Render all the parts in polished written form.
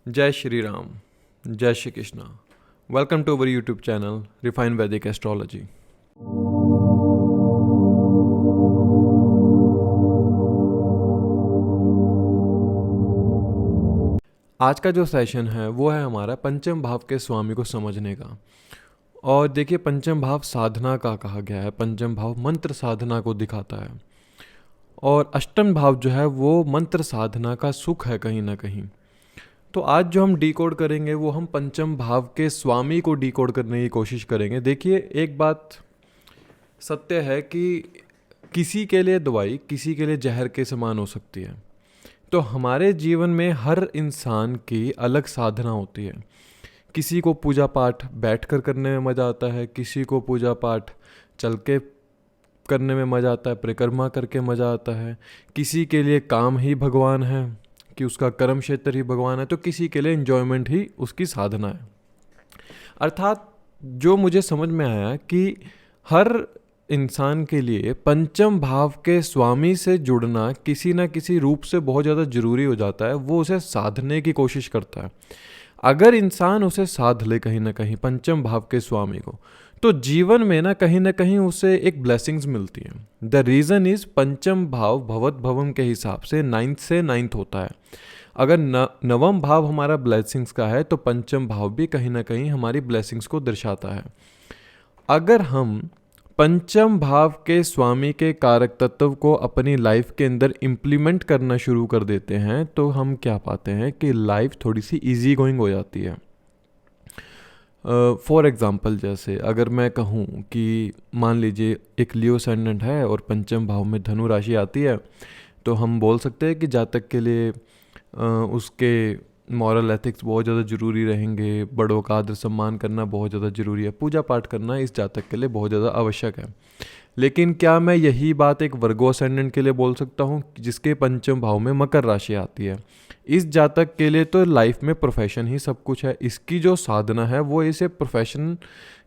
जय श्री राम, जय Shri Krishna. Welcome to our YouTube channel refine Vedic astrology. आज का जो सेशन है वो है हमारा पंचम भाव के स्वामी को समझने का। और देखिए, पंचम भाव साधना का कहा गया है, पंचम भाव मंत्र साधना को दिखाता है और अष्टम भाव जो है वो मंत्र साधना का सुख है कहीं ना कहीं। तो आज जो हम डिकोड करेंगे वो हम पंचम भाव के स्वामी को डिकोड करने की कोशिश करेंगे। देखिए, एक बात सत्य है कि किसी के लिए दवाई किसी के लिए जहर के समान हो सकती है। तो हमारे जीवन में हर इंसान की अलग साधना होती है। किसी को पूजा पाठ बैठ कर करने में मज़ा आता है, किसी को पूजा पाठ चल के करने में मज़ा आता है, परिक्रमा करके मज़ा आता है। किसी के लिए काम ही भगवान है कि उसका कर्म क्षेत्र ही भगवान है, तो किसी के लिए एंजॉयमेंट ही उसकी साधना है। अर्थात जो मुझे समझ में आया कि हर इंसान के लिए पंचम भाव के स्वामी से जुड़ना किसी ना किसी रूप से बहुत ज़्यादा ज़रूरी हो जाता है। वो उसे साधने की कोशिश करता है। अगर इंसान उसे साध ले कहीं ना कहीं पंचम भाव के स्वामी को, तो जीवन में ना कहीं उसे एक ब्लेसिंग्स मिलती है। द रीज़न इज़ पंचम भाव भवत भवम के हिसाब से नाइन्थ से नाइन्थ होता है। अगर नवम भाव हमारा ब्लेसिंग्स का है तो पंचम भाव भी कहीं ना कहीं हमारी ब्लेसिंग्स को दर्शाता है। अगर हम पंचम भाव के स्वामी के कारक तत्व को अपनी लाइफ के अंदर इम्प्लीमेंट करना शुरू कर देते हैं तो हम क्या पाते हैं कि लाइफ थोड़ी सी इजी गोइंग हो जाती है। फॉर एग्ज़ाम्पल, जैसे अगर मैं कहूँ कि मान लीजिए एक लियो असेंडेंट है और पंचम भाव में धनु राशि आती है, तो हम बोल सकते हैं कि जातक के लिए उसके मॉरल एथिक्स बहुत ज़्यादा ज़रूरी रहेंगे, बड़ों का आदर सम्मान करना बहुत ज़्यादा ज़रूरी है, पूजा पाठ करना इस जातक के लिए बहुत ज़्यादा आवश्यक है। लेकिन क्या मैं यही बात एक वर्गो असेंडेंट के लिए बोल सकता हूँ जिसके पंचम भाव में मकर राशि आती है? इस जातक के लिए तो लाइफ में प्रोफेशन ही सब कुछ है। इसकी जो साधना है वो इसे प्रोफेशन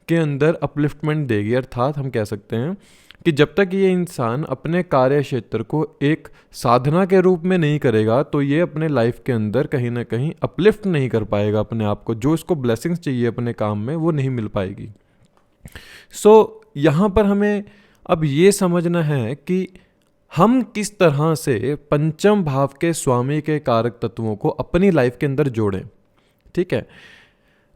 के अंदर अपलिफ्टमेंट देगी। अर्थात हम कह सकते हैं कि जब तक ये इंसान अपने कार्य क्षेत्र को एक साधना के रूप में नहीं करेगा तो ये अपने लाइफ के अंदर कहीं ना कहीं अपलिफ्ट नहीं कर पाएगा अपने आप को। जो इसको ब्लेसिंग्स चाहिए अपने काम में वो नहीं मिल पाएगी। यहाँ पर हमें अब ये समझना है कि हम किस तरह से पंचम भाव के स्वामी के कारक तत्वों को अपनी लाइफ के अंदर जोड़ें। ठीक है,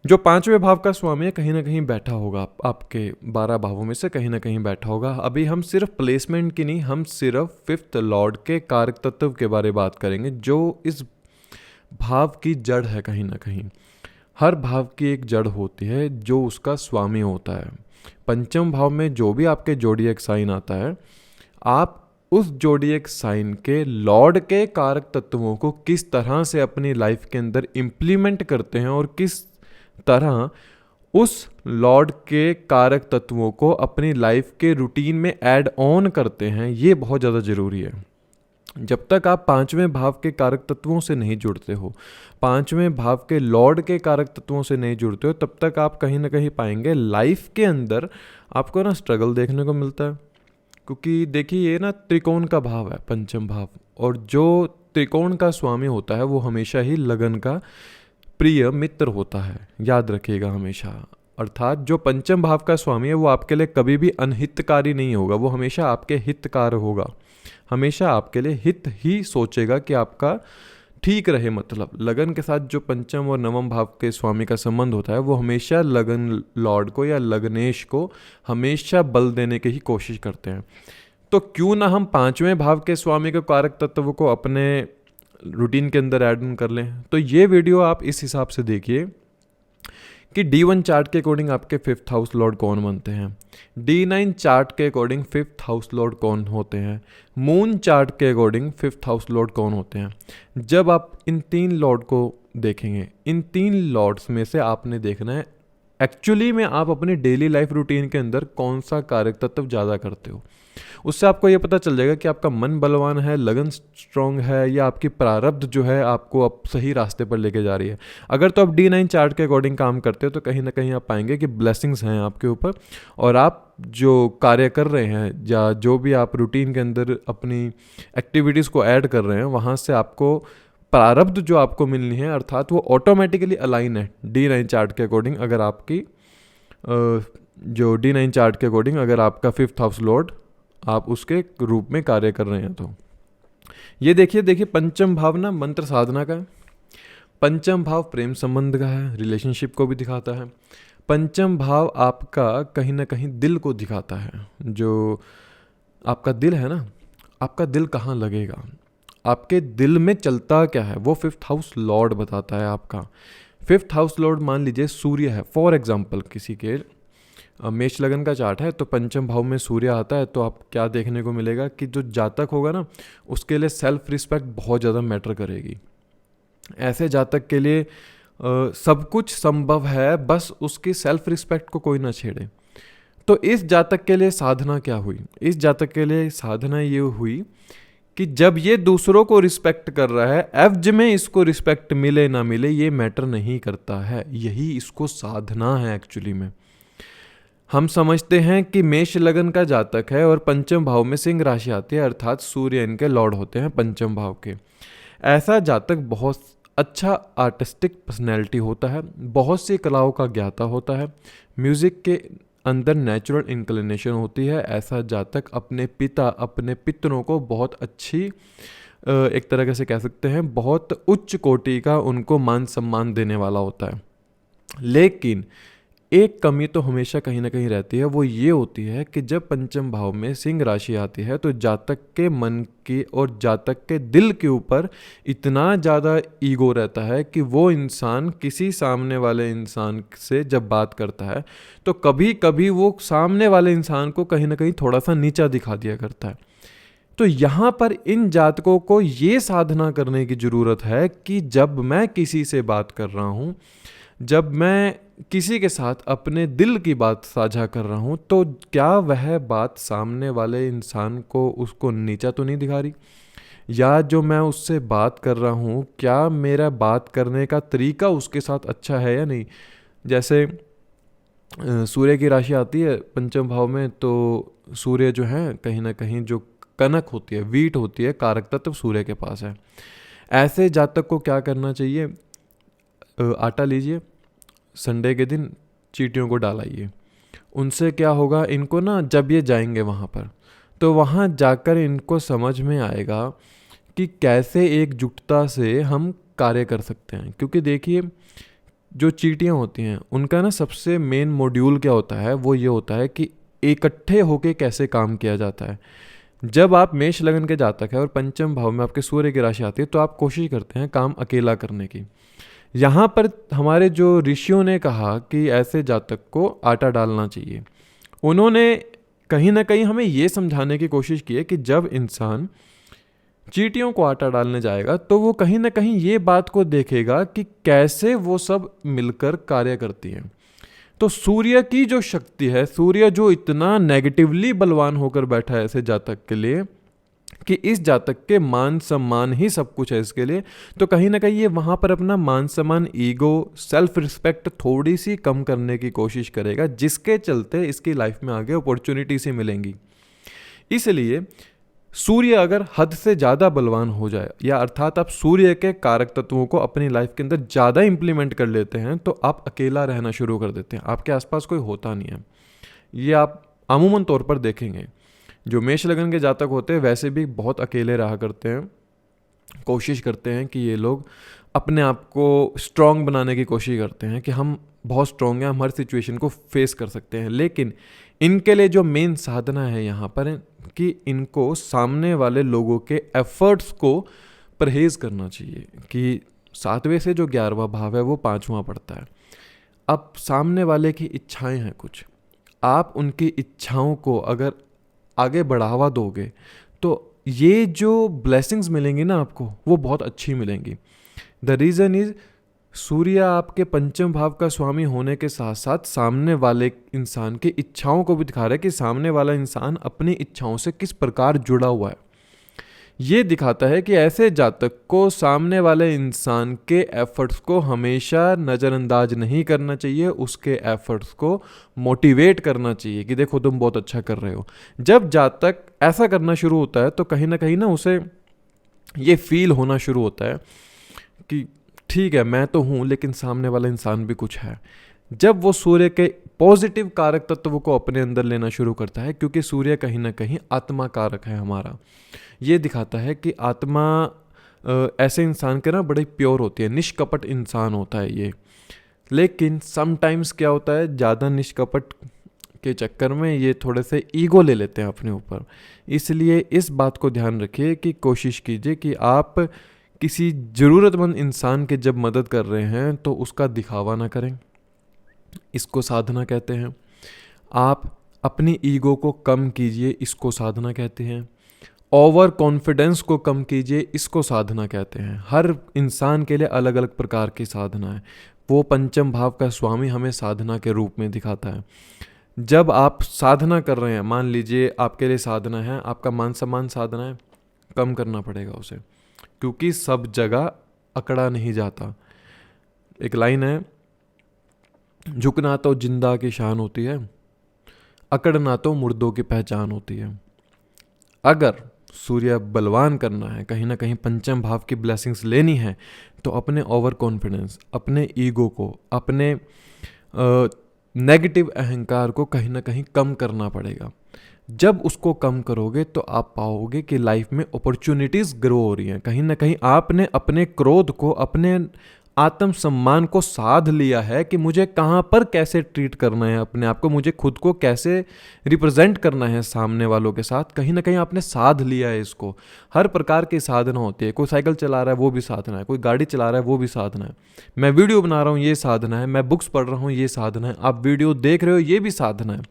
जो पांचवें भाव का स्वामी है कहीं ना कहीं बैठा होगा, आपके 12 भावों में से कहीं ना कहीं बैठा होगा। अभी हम सिर्फ प्लेसमेंट की नहीं, हम सिर्फ फिफ्थ लॉर्ड के कारक तत्व के बारे में बात करेंगे जो इस भाव की जड़ है। कहीं ना कहीं हर भाव की एक जड़ होती है जो उसका स्वामी होता है। पंचम भाव में जो भी आपके जोडिएक साइन आता है, आप उस जोडिएक साइन के लॉर्ड के कारक तत्वों को किस तरह से अपनी लाइफ के अंदर इम्प्लीमेंट करते हैं और किस तरह उस लॉर्ड के कारक तत्वों को अपनी लाइफ के रूटीन में ऐड ऑन करते हैं, ये बहुत ज़्यादा ज़रूरी है। जब तक आप पांचवें भाव के कारक तत्वों से नहीं जुड़ते हो, पांचवें भाव के लॉर्ड के कारक तत्वों से नहीं जुड़ते हो, तब तक आप कहीं ना कहीं पाएंगे लाइफ के अंदर आपको ना स्ट्रगल देखने को मिलता है। क्योंकि देखिए, ये ना त्रिकोण का भाव है पंचम भाव, और जो त्रिकोण का स्वामी होता है वो हमेशा ही लगन का प्रिय मित्र होता है, याद रखिएगा हमेशा। अर्थात जो पंचम भाव का स्वामी है वो आपके लिए कभी भी अनहितकारी नहीं होगा, वो हमेशा आपके हितकार होगा, हमेशा आपके लिए हित ही सोचेगा कि आपका ठीक रहे। मतलब लगन के साथ जो पंचम और नवम भाव के स्वामी का संबंध होता है वो हमेशा लगन लॉर्ड को या लगनेश को हमेशा बल देने की ही कोशिश करते हैं। तो क्यों ना हम पांचवें भाव के स्वामी के कारक तत्व को अपने रूटीन के अंदर ऐड कर लें। तो ये वीडियो आप इस हिसाब से देखिए कि D1 चार्ट के अकॉर्डिंग आपके फिफ्थ हाउस लॉर्ड कौन बनते हैं, D9 चार्ट के अकॉर्डिंग फिफ्थ हाउस लॉर्ड कौन होते हैं, मून चार्ट के अकॉर्डिंग फिफ्थ हाउस लॉर्ड कौन होते हैं। जब आप इन तीन लॉर्ड को देखेंगे, इन तीन लॉर्ड्स में से आपने देखना है एक्चुअली में आप अपनी डेली लाइफ रूटीन के अंदर कौन सा कारक तत्व ज़्यादा करते हो। उससे आपको ये पता चल जाएगा कि आपका मन बलवान है, लगन स्ट्रांग है, या आपकी प्रारब्ध जो है आपको अब सही रास्ते पर लेके जा रही है। अगर तो आप D9 चार्ट के अकॉर्डिंग काम करते हो तो कहीं ना कहीं आप पाएंगे कि ब्लेसिंग्स हैं आपके ऊपर, और आप जो कार्य कर रहे हैं या जो भी आप रूटीन के अंदर अपनी एक्टिविटीज़ को ऐड कर रहे हैं वहाँ से आपको प्रारब्ध जो आपको मिलनी है अर्थात वो ऑटोमेटिकली अलाइन है D9 चार्ट के अकॉर्डिंग। अगर आपकी जो D9 चार्ट के अकॉर्डिंग अगर आपका 5th हाउस लॉर्ड आप उसके रूप में कार्य कर रहे हैं तो ये देखिए पंचम भाव ना मंत्र साधना का है, पंचम भाव प्रेम संबंध का है, रिलेशनशिप को भी दिखाता है। पंचम भाव आपका कहीं ना कहीं दिल को दिखाता है। जो आपका दिल है ना, आपका दिल कहाँ लगेगा, आपके दिल में चलता क्या है, वो 5th हाउस लॉर्ड बताता है आपका। 5th हाउस लॉर्ड मान लीजिए सूर्य है फॉर एग्जाम्पल, किसी के मेष लगन का चार्ट है तो पंचम भाव में सूर्य आता है, तो आप क्या देखने को मिलेगा कि जो जातक होगा ना उसके लिए सेल्फ रिस्पेक्ट बहुत ज़्यादा मैटर करेगी। ऐसे जातक के लिए सब कुछ संभव है, बस उसकी सेल्फ रिस्पेक्ट को कोई ना छेड़े। तो इस जातक के लिए साधना क्या हुई, इस जातक के लिए साधना ये हुई कि जब ये दूसरों को रिस्पेक्ट कर रहा है, एवज में इसको रिस्पेक्ट मिले ना मिले ये मैटर नहीं करता है, यही इसको साधना है एक्चुअली में। हम समझते हैं कि मेष लगन का जातक है और पंचम भाव में सिंह राशि आती है, अर्थात सूर्य इनके लॉर्ड होते हैं पंचम भाव के। ऐसा जातक बहुत अच्छा आर्टिस्टिक पर्सनैलिटी होता है, बहुत सी कलाओं का ज्ञाता होता है, म्यूज़िक के अंदर नेचुरल इंक्लिनेशन होती है। ऐसा जातक अपने पिता अपने पितरों को बहुत अच्छी एक तरह से कह सकते हैं बहुत उच्च कोटि का उनको मान सम्मान देने वाला होता है। लेकिन एक कमी तो हमेशा कहीं ना कहीं रहती है, वो ये होती है कि जब पंचम भाव में सिंह राशि आती है तो जातक के मन की और जातक के दिल के ऊपर इतना ज़्यादा ईगो रहता है कि वो इंसान किसी सामने वाले इंसान से जब बात करता है तो कभी कभी वो सामने वाले इंसान को कहीं ना कहीं थोड़ा सा नीचा दिखा दिया करता है। तो यहाँ पर इन जातकों को ये साधना करने की ज़रूरत है कि जब मैं किसी से बात कर रहा हूँ, जब मैं किसी के साथ अपने दिल की बात साझा कर रहा हूँ, तो क्या वह बात सामने वाले इंसान को उसको नीचा तो नहीं दिखा रही, या जो मैं उससे बात कर रहा हूँ क्या मेरा बात करने का तरीका उसके साथ अच्छा है या नहीं। जैसे सूर्य की राशि आती है पंचम भाव में, तो सूर्य जो है कहीं ना कहीं जो कनक होती है, वीट होती है, कारक तत्व सूर्य के पास है। ऐसे जातक को क्या करना चाहिए, आटा लीजिए, संडे के दिन चींटियों को डालाइए। उनसे क्या होगा, इनको ना जब ये जाएंगे वहाँ पर तो वहाँ जाकर इनको समझ में आएगा कि कैसे एकजुटता से हम कार्य कर सकते हैं। क्योंकि देखिए जो चींटियाँ होती हैं उनका ना सबसे मेन मॉड्यूल क्या होता है, वो ये होता है कि इकट्ठे होके कैसे काम किया जाता है। जब आप मेष लगन के जातक है और पंचम भाव में आपके सूर्य की राशि आती है तो आप कोशिश करते हैं काम अकेला करने की। यहाँ पर हमारे जो ऋषियों ने कहा कि ऐसे जातक को आटा डालना चाहिए, उन्होंने कहीं ना कहीं हमें ये समझाने की कोशिश की है कि जब इंसान चींटियों को आटा डालने जाएगा तो वो कहीं ना कहीं ये बात को देखेगा कि कैसे वो सब मिलकर कार्य करती हैं। तो सूर्य की जो शक्ति है, सूर्य जो इतना नेगेटिवली बलवान होकर बैठा है ऐसे जातक के लिए कि इस जातक के मान सम्मान ही सब कुछ है इसके लिए, तो कहीं ना कहीं ये वहाँ पर अपना मान सम्मान, ईगो, सेल्फ रिस्पेक्ट थोड़ी सी कम करने की कोशिश करेगा, जिसके चलते इसकी लाइफ में आगे अपॉर्चुनिटी से मिलेंगी। इसलिए सूर्य अगर हद से ज़्यादा बलवान हो जाए, या अर्थात आप सूर्य के कारक तत्वों को अपनी लाइफ के अंदर ज़्यादा इंप्लीमेंट कर लेते हैं तो आप अकेला रहना शुरू कर देते हैं, आपके आसपास कोई होता नहीं है। ये आप अमूमन तौर पर देखेंगे जो मेष लगन के जातक होते हैं वैसे भी बहुत अकेले रहा करते हैं, कोशिश करते हैं कि ये लोग अपने आप को स्ट्रॉन्ग बनाने की कोशिश करते हैं कि हम बहुत स्ट्रॉन्ग हैं, हम हर सिचुएशन को फेस कर सकते हैं। लेकिन इनके लिए जो मेन साधना है यहाँ पर कि इनको सामने वाले लोगों के एफर्ट्स को परहेज़ करना चाहिए कि 7वें से जो 11वां भाव है वो 5वां पड़ता है। अब सामने वाले की इच्छाएं हैं कुछ, आप उनकी इच्छाओं को अगर आगे बढ़ावा दोगे तो ये जो ब्लेसिंग्स मिलेंगी ना आपको वो बहुत अच्छी मिलेंगी। द रीज़न इज़ सूर्य आपके पंचम भाव का स्वामी होने के साथ साथ सामने वाले इंसान की इच्छाओं को भी दिखा रहा है कि सामने वाला इंसान अपनी इच्छाओं से किस प्रकार जुड़ा हुआ है। ये दिखाता है कि ऐसे जातक को सामने वाले इंसान के एफर्ट्स को हमेशा नज़रअंदाज नहीं करना चाहिए, उसके एफर्ट्स को मोटिवेट करना चाहिए कि देखो तुम बहुत अच्छा कर रहे हो। जब जातक ऐसा करना शुरू होता है तो कहीं ना उसे ये फील होना शुरू होता है कि ठीक है मैं तो हूँ लेकिन सामने वाला इंसान भी कुछ है। जब वो सूर्य के पॉजिटिव कारक तत्वों को अपने अंदर लेना शुरू करता है, क्योंकि सूर्य कहीं ना कहीं आत्मा कारक है हमारा, ये दिखाता है कि आत्मा ऐसे इंसान के ना बड़े प्योर होती है, निष्कपट इंसान होता है ये। लेकिन समटाइम्स क्या होता है, ज़्यादा निष्कपट के चक्कर में ये थोड़े से ईगो ले लेते हैं अपने ऊपर। इसलिए इस बात को ध्यान रखिए कि कोशिश कीजिए कि आप किसी ज़रूरतमंद इंसान के जब मदद कर रहे हैं तो उसका दिखावा ना करें, इसको साधना कहते हैं। आप अपनी ईगो को कम कीजिए, इसको साधना कहते हैं। ओवर कॉन्फिडेंस को कम कीजिए, इसको साधना कहते हैं। हर इंसान के लिए अलग अलग प्रकार की साधना है। वो पंचम भाव का स्वामी हमें साधना के रूप में दिखाता है। जब आप साधना कर रहे हैं, मान लीजिए आपके लिए साधना है, आपका मान सम्मान साधना है, कम करना पड़ेगा उसे, क्योंकि सब जगह अकड़ा नहीं जाता। एक लाइन है, झुकना तो जिंदा की शान होती है, अकड़ना तो मुर्दों की पहचान होती है। अगर सूर्य बलवान करना है, कहीं ना कहीं पंचम भाव की ब्लेसिंग्स लेनी है, तो अपने ओवर कॉन्फिडेंस, अपने ईगो को, अपने नेगेटिव अहंकार को कहीं ना कहीं कम करना पड़ेगा। जब उसको कम करोगे तो आप पाओगे कि लाइफ में अपॉर्चुनिटीज़ ग्रो हो रही हैं। कहीं ना कहीं आपने अपने क्रोध को, अपने आत्मसम्मान को साध लिया है कि मुझे कहाँ पर कैसे ट्रीट करना है अपने आप को, मुझे खुद को कैसे रिप्रेजेंट करना है सामने वालों के साथ। कहीं ना कहीं आपने साध लिया है इसको। हर प्रकार की साधना होती है। कोई साइकिल चला रहा है वो भी साधना है, कोई गाड़ी चला रहा है वो भी साधना है, मैं वीडियो बना रहा हूँ ये साधना है, मैं बुक्स पढ़ रहा हूँ ये साधना है, आप वीडियो देख रहे हो ये भी साधना है।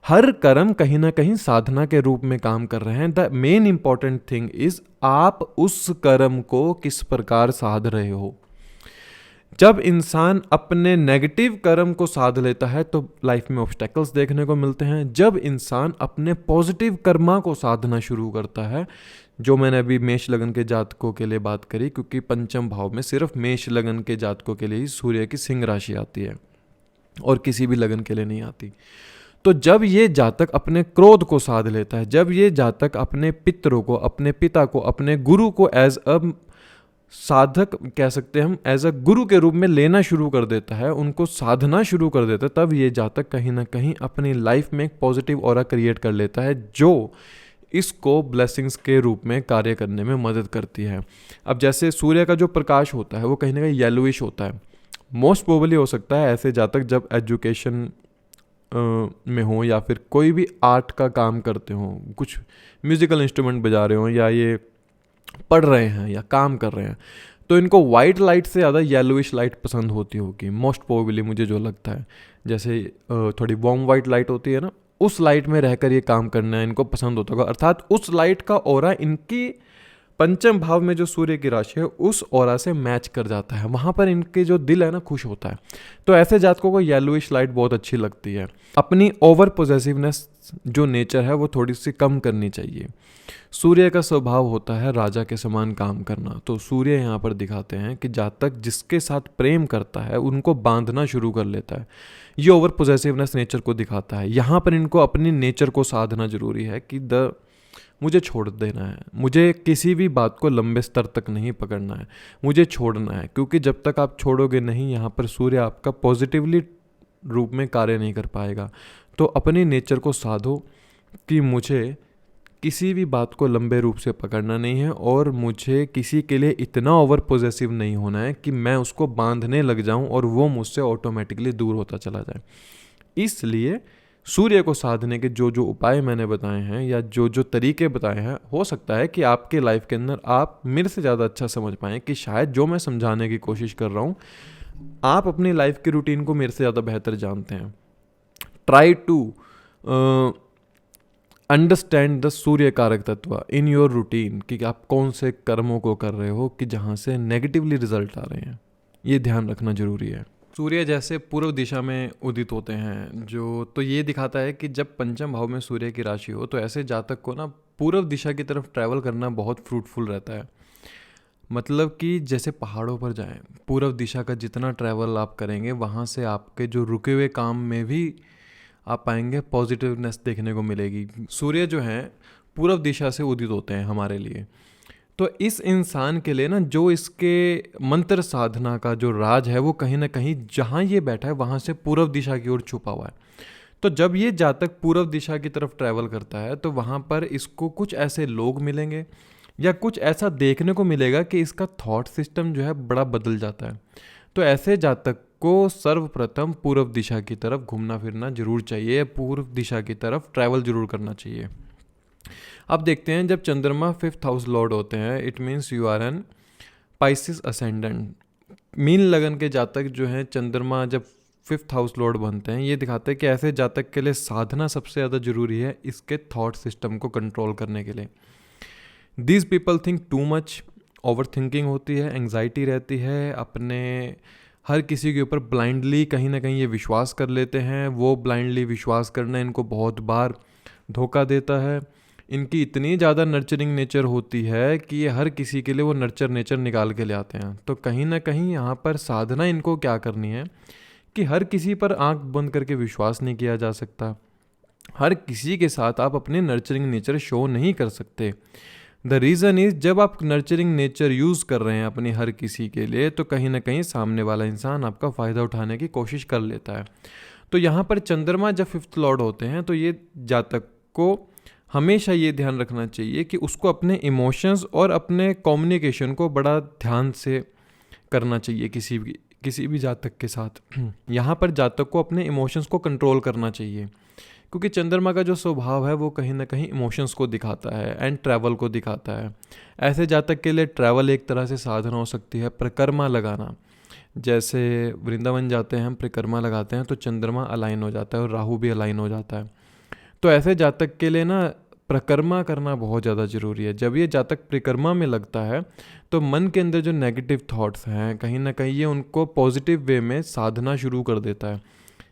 हर कर्म कहीं ना कहीं साधना के रूप में काम कर रहे हैं। The main important thing is आप उस कर्म को किस प्रकार साध रहे हो। जब इंसान अपने नेगेटिव कर्म को साध लेता है तो लाइफ में ऑब्स्टेकल्स देखने को मिलते हैं। जब इंसान अपने पॉजिटिव कर्मा को साधना शुरू करता है, जो मैंने अभी मेष लगन के जातकों के लिए बात करी, क्योंकि पंचम भाव में सिर्फ मेष लगन के जातकों के लिए ही सूर्य की सिंह राशि आती है और किसी भी लगन के लिए नहीं आती। तो जब ये जातक अपने क्रोध को साध लेता है, जब ये जातक अपने पितरों को, अपने पिता को, अपने गुरु को एज अ साधक कह सकते हैं हम, एज अ गुरु के रूप में लेना शुरू कर देता है, उनको साधना शुरू कर देता है, तब ये जातक कहीं ना कहीं अपनी लाइफ में एक पॉजिटिव ऑरा क्रिएट कर लेता है, जो इसको ब्लेसिंग्स के रूप में कार्य करने में मदद करती है। अब जैसे सूर्य का जो प्रकाश होता है वो कहीं ना कहीं येलोइश होता है। मोस्ट प्रोबेबली हो सकता है ऐसे जातक जब एजुकेशन में हो या फिर कोई भी आर्ट का काम करते हो, कुछ म्यूजिकल इंस्ट्रूमेंट बजा रहे हो, या ये पढ़ रहे हैं या काम कर रहे हैं, तो इनको वाइट लाइट से ज़्यादा येलोइश लाइट पसंद होती होगी मोस्ट प्रोबेबली, मुझे जो लगता है। जैसे थोड़ी वार्म वाइट लाइट होती है ना, उस लाइट में रहकर ये काम करना है इनको पसंद होता होगा। अर्थात उस लाइट का ऑरा इनकी पंचम भाव में जो सूर्य की राशि है उस ऑरा से मैच कर जाता है, वहाँ पर इनके जो दिल है ना खुश होता है। तो ऐसे जातकों को येलोइश लाइट बहुत अच्छी लगती है। अपनी ओवर पॉजेसिवनेस जो नेचर है वो थोड़ी सी कम करनी चाहिए। सूर्य का स्वभाव होता है राजा के समान काम करना, तो सूर्य यहाँ पर दिखाते हैं कि जातक जिसके साथ प्रेम करता है उनको बांधना शुरू कर लेता है। ये ओवर पॉजेसिवनेस नेचर को दिखाता है। यहाँ पर इनको अपनी नेचर को साधना जरूरी है कि मुझे छोड़ देना है, मुझे किसी भी बात को लंबे स्तर तक नहीं पकड़ना है, मुझे छोड़ना है। क्योंकि जब तक आप छोड़ोगे नहीं, यहाँ पर सूर्य आपका पॉजिटिवली रूप में कार्य नहीं कर पाएगा। तो अपनी नेचर को साधो कि मुझे किसी भी बात को लंबे रूप से पकड़ना नहीं है और मुझे किसी के लिए इतना ओवर पॉजेसिव नहीं होना है कि मैं उसको बांधने लग जाऊं और वो मुझसे ऑटोमेटिकली दूर होता चला जाए। इसलिए सूर्य को साधने के जो जो उपाय मैंने बताए हैं या जो जो तरीके बताए हैं, हो सकता है कि आपके लाइफ के अंदर आप मेरे से ज़्यादा अच्छा समझ पाएँ कि शायद जो मैं समझाने की कोशिश कर रहा हूँ आप अपनी लाइफ की रूटीन को मेरे से ज़्यादा बेहतर जानते हैं। ट्राई टू अंडरस्टैंड द सूर्य कारक तत्व इन योर रूटीन, कि आप कौन से कर्मों को कर रहे हो कि जहाँ से नेगेटिवली रिजल्ट आ रहे हैं। ये ध्यान रखना जरूरी है। सूर्य जैसे पूर्व दिशा में उदित होते हैं जो, तो ये दिखाता है कि जब पंचम भाव में सूर्य की राशि हो तो ऐसे जातक को ना पूर्व दिशा की तरफ ट्रैवल करना बहुत फ्रूटफुल रहता है। मतलब कि जैसे पहाड़ों पर जाएं, पूर्व दिशा का जितना ट्रैवल आप करेंगे वहाँ से आपके जो रुके हुए काम में भी आप पाएंगे पॉजिटिवनेस देखने को मिलेगी। सूर्य जो है पूर्व दिशा से उदित होते हैं हमारे लिए, तो इस इंसान के लिए ना जो इसके मंत्र साधना का जो राज है वो कहीं ना कहीं जहाँ ये बैठा है वहाँ से पूर्व दिशा की ओर छुपा हुआ है। तो जब ये जातक पूर्व दिशा की तरफ ट्रैवल करता है तो वहाँ पर इसको कुछ ऐसे लोग मिलेंगे या कुछ ऐसा देखने को मिलेगा कि इसका थॉट सिस्टम जो है बड़ा बदल जाता है। तो ऐसे जातक को सर्वप्रथम पूर्व दिशा की तरफ घूमना फिरना जरूर चाहिए, पूर्व दिशा की तरफ ट्रैवल जरूर करना चाहिए। अब देखते हैं, जब चंद्रमा 5th हाउस लॉर्ड होते हैं, it means you are an Pisces ascendant. मीन लगन के जातक जो हैं, चंद्रमा जब 5th हाउस लॉर्ड बनते हैं, ये दिखाते हैं कि ऐसे जातक के लिए साधना सबसे ज़्यादा ज़रूरी है इसके थॉट सिस्टम को कंट्रोल करने के लिए। These people think too much, over thinking होती है, एंग्जाइटी रहती है, अपने हर किसी के ऊपर ब्लाइंडली कहीं ना कहीं ये विश्वास कर लेते हैं। वो ब्लाइंडली विश्वास करना इनको बहुत बार धोखा देता है। इनकी इतनी ज़्यादा नर्चरिंग नेचर होती है कि ये हर किसी के लिए वो नर्चर नेचर निकाल के ले आते हैं। तो कहीं ना कहीं यहाँ पर साधना इनको क्या करनी है कि हर किसी पर आंख बंद करके विश्वास नहीं किया जा सकता। हर किसी के साथ आप अपने नर्चरिंग नेचर शो नहीं कर सकते। द रीज़न इज़, जब आप नर्चरिंग नेचर यूज़ कर रहे हैं अपनी हर किसी के लिए, तो कहीं ना कहीं सामने वाला इंसान आपका फ़ायदा उठाने की कोशिश कर लेता है। तो यहाँ पर चंद्रमा जब 5th लॉर्ड होते हैं तो ये जातक को हमेशा ये ध्यान रखना चाहिए कि उसको अपने इमोशंस और अपने कम्युनिकेशन को बड़ा ध्यान से करना चाहिए किसी भी जातक के साथ। यहाँ पर जातक को अपने इमोशंस को कंट्रोल करना चाहिए, क्योंकि चंद्रमा का जो स्वभाव है वो कहीं ना कहीं इमोशंस को दिखाता है एंड ट्रैवल को दिखाता है। ऐसे जातक के लिए ट्रैवल एक तरह से साधना हो सकती है, परिक्रमा लगाना। जैसे वृंदावन जाते हैं हम, परिक्रमा लगाते हैं तो चंद्रमा अलाइन हो जाता है और राहु भी अलाइन हो जाता है। तो ऐसे जातक के लिए ना परिक्रमा करना बहुत ज़्यादा ज़रूरी है। जब ये जातक परिक्रमा में लगता है तो मन के अंदर जो नेगेटिव थॉट्स हैं कहीं ना कहीं ये उनको पॉजिटिव वे में साधना शुरू कर देता है।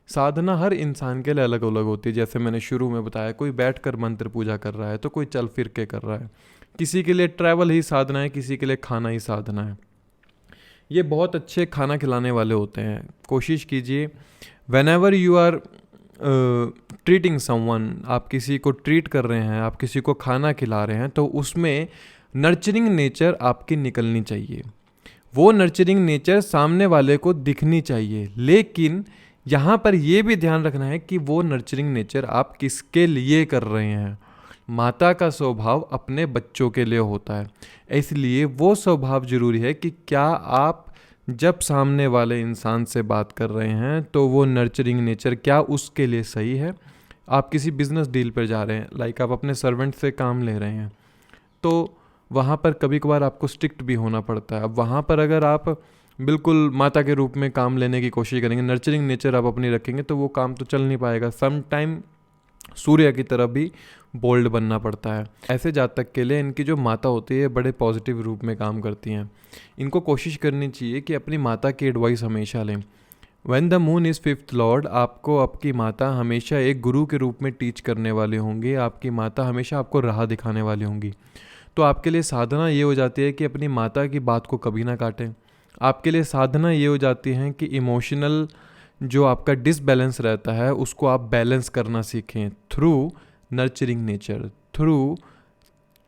साधना हर इंसान के लिए अलग अलग होती है। जैसे मैंने शुरू में बताया, कोई बैठकर मंत्र पूजा कर रहा है तो कोई चल फिर के कर रहा है, किसी के लिए ट्रैवल ही साधना है, किसी के लिए खाना ही साधना है। ये बहुत अच्छे खाना खिलाने वाले होते हैं। कोशिश कीजिए whenever you are treating someone, आप किसी को ट्रीट कर रहे हैं, आप किसी को खाना खिला रहे हैं, तो उसमें नर्चरिंग नेचर आपकी निकलनी चाहिए। वो नर्चरिंग नेचर सामने वाले को दिखनी चाहिए, लेकिन यहाँ पर यह भी ध्यान रखना है कि वो नर्चरिंग नेचर आप किसके लिए कर रहे हैं। माता का स्वभाव अपने बच्चों के लिए होता है, इसलिए वो स्वभाव जरूरी है कि क्या आप जब सामने वाले इंसान से बात कर रहे हैं तो वो नर्चरिंग नेचर क्या उसके लिए सही है। आप किसी बिजनेस डील पर जा रहे हैं, लाइक आप अपने सर्वेंट से काम ले रहे हैं, तो वहाँ पर कभी कभार आपको स्ट्रिक्ट भी होना पड़ता है। अब वहाँ पर अगर आप बिल्कुल माता के रूप में काम लेने की कोशिश करेंगे, नर्चरिंग नेचर आप अपनी रखेंगे, तो वो काम तो चल नहीं पाएगा। सम टाइम सूर्य की तरह भी बोल्ड बनना पड़ता है। ऐसे जातक के लिए इनकी जो माता होती है बड़े पॉजिटिव रूप में काम करती हैं। इनको कोशिश करनी चाहिए कि अपनी माता की एडवाइस हमेशा लें। When the moon is 5th Lord, आपको आपकी माता हमेशा एक गुरु के रूप में टीच करने वाली होंगी। आपकी माता हमेशा आपको राह दिखाने वाली होंगी। तो आपके लिए साधना ये हो जाती है कि अपनी माता की बात को कभी ना काटें। आपके लिए साधना ये हो जाती है कि इमोशनल जो आपका डिसबैलेंस रहता है उसको आप बैलेंस करना सीखें through nurturing nature, through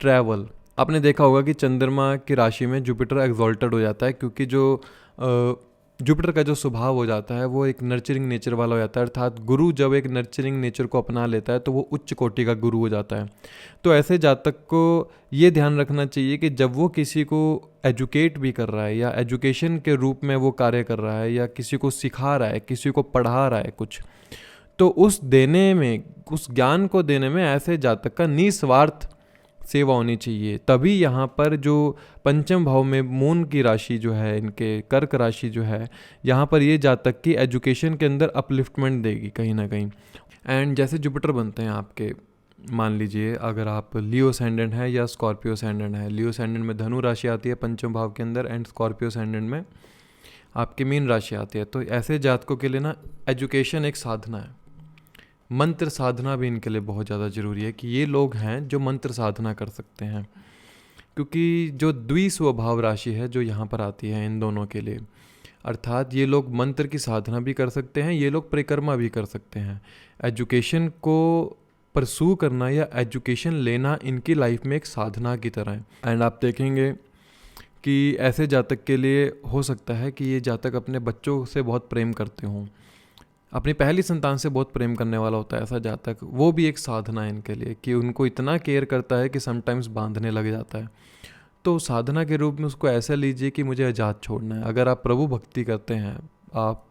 travel. आपने देखा होगा कि चंद्रमा की राशि में जुपिटर एक्सॉल्टेड हो जाता है, क्योंकि जो जुपिटर का जो स्वभाव हो जाता है वो एक नर्चरिंग नेचर वाला हो जाता है। अर्थात गुरु जब एक नर्चरिंग नेचर को अपना लेता है तो वो उच्च कोटि का गुरु हो जाता है। तो ऐसे जातक को ये ध्यान रखना चाहिए कि जब वो किसी को एजुकेट भी कर रहा है या एजुकेशन के रूप में वो कार्य कर रहा है या किसी को सिखा रहा है, किसी को पढ़ा रहा है कुछ, तो उस देने में, उस ज्ञान को देने में ऐसे जातक का निस्वार्थ सेवा होनी चाहिए। तभी यहाँ पर जो पंचम भाव में मून की राशि जो है, इनके कर्क राशि जो है, यहाँ पर ये जातक की एजुकेशन के अंदर अपलिफ्टमेंट देगी कहीं ना कहीं। एंड जैसे जुपिटर बनते हैं आपके, मान लीजिए अगर आप लियो सेंडेंट है या स्कॉर्पियो सेंडेंट है, लियो सेंडेंट में धनु राशि आती है पंचम भाव के अंदर, एंड स्कॉर्पियो सेंडेंट में आपकी मीन राशि आती है। तो ऐसे जातकों के लिए ना एजुकेशन एक साधना है। मंत्र साधना भी इनके लिए बहुत ज़्यादा ज़रूरी है कि ये लोग हैं जो मंत्र साधना कर सकते हैं, क्योंकि जो द्विस्वभाव राशि है जो यहाँ पर आती है इन दोनों के लिए, अर्थात ये लोग मंत्र की साधना भी कर सकते हैं, ये लोग परिक्रमा भी कर सकते हैं। एजुकेशन को परसू करना या एजुकेशन लेना इनकी लाइफ में एक साधना की तरह है। एंड आप देखेंगे कि ऐसे जातक के लिए हो सकता है कि ये जातक अपने बच्चों से बहुत प्रेम करते हों, अपनी पहली संतान से बहुत प्रेम करने वाला होता है ऐसा जातक। वो भी एक साधना है इनके लिए कि उनको इतना केयर करता है कि समटाइम्स बांधने लग जाता है। तो साधना के रूप में उसको ऐसा लीजिए कि मुझे आज़ाद छोड़ना है। अगर आप प्रभु भक्ति करते हैं, आप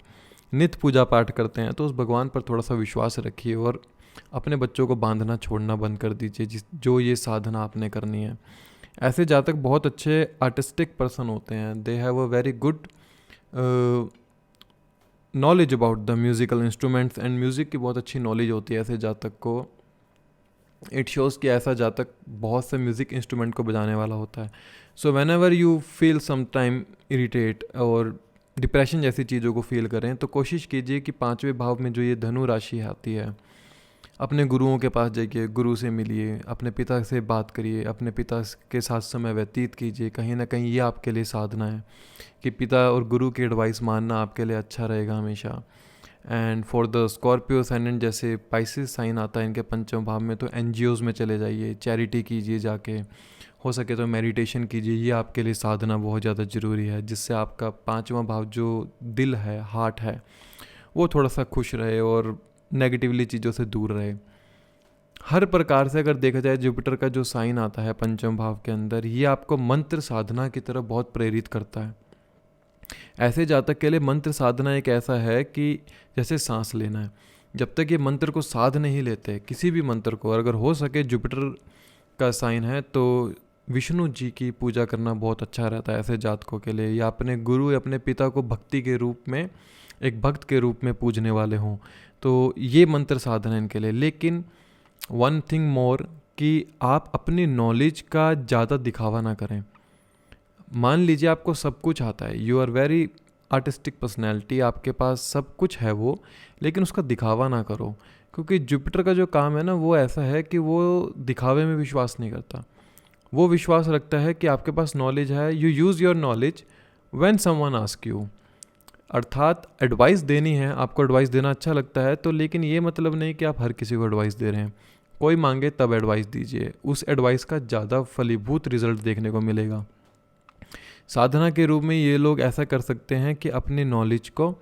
नित्य पूजा पाठ करते हैं, तो उस भगवान पर थोड़ा सा विश्वास रखिए और अपने बच्चों को बांधना छोड़ना बंद कर दीजिए, जो ये साधना आपने करनी है। ऐसे जातक बहुत अच्छे आर्टिस्टिक पर्सन होते हैं। They have a very good knowledge about the musical instruments and music की बहुत अच्छी नॉलेज होती है ऐसे जातक को। इट शोज़ कि ऐसा जातक बहुत से म्यूज़िक इंस्ट्रूमेंट को बजाने वाला होता है। So whenever you feel sometime irritate और डिप्रेशन जैसी चीज़ों को फील करें, तो कोशिश कीजिए कि 5वें भाव में जो ये धनु राशि आती है, अपने गुरुओं के पास जाइए, गुरु से मिलिए, अपने पिता से बात करिए, अपने पिता के साथ समय व्यतीत कीजिए। कहीं ना कहीं ये आपके लिए साधना है कि पिता और गुरु की एडवाइस मानना आपके लिए अच्छा रहेगा हमेशा। And for the Scorpio ascendant, जैसे पाइसेस साइन आता है इनके 5वें भाव में, तो एनजीओज़ में चले जाइए, चैरिटी कीजिए, जाके हो सके तो मेडिटेशन कीजिए। ये आपके लिए साधना बहुत ज़्यादा ज़रूरी है, जिससे आपका 5वां भाव जो दिल है, हार्ट है, वो थोड़ा सा खुश रहे और नेगेटिवली चीज़ों से दूर रहे। हर प्रकार से अगर देखा जाए, जुपिटर का जो साइन आता है 5वें भाव के अंदर, ये आपको मंत्र साधना की तरफ बहुत प्रेरित करता है। ऐसे जातक के लिए मंत्र साधना एक ऐसा है कि जैसे सांस लेना है। जब तक ये मंत्र को साध नहीं लेते, किसी भी मंत्र को, अगर हो सके जुपिटर का साइन है तो विष्णु जी की पूजा करना बहुत अच्छा रहता है ऐसे जातकों के लिए, या अपने गुरु या अपने पिता को भक्ति के रूप में, एक भक्त के रूप में पूजने वाले हों, तो ये मंत्र साधना इनके लिए। लेकिन वन थिंग मोर, कि आप अपनी नॉलेज का ज़्यादा दिखावा ना करें। मान लीजिए आपको सब कुछ आता है, you are very artistic personality, आपके पास सब कुछ है वो, लेकिन उसका दिखावा ना करो, क्योंकि जुपिटर का जो काम है ना, वो ऐसा है कि वो दिखावे में विश्वास नहीं करता। वो विश्वास रखता है कि आपके पास नॉलेज है, you use your knowledge when someone ask you. अर्थात एडवाइस देनी है, आपको एडवाइस देना अच्छा लगता है तो, लेकिन ये मतलब नहीं कि आप हर किसी को एडवाइस दे रहे हैं। कोई मांगे तब एडवाइस दीजिए, उस एडवाइस का ज़्यादा फलीभूत रिजल्ट देखने को मिलेगा। साधना के रूप में ये लोग ऐसा कर सकते हैं कि अपनी नॉलेज को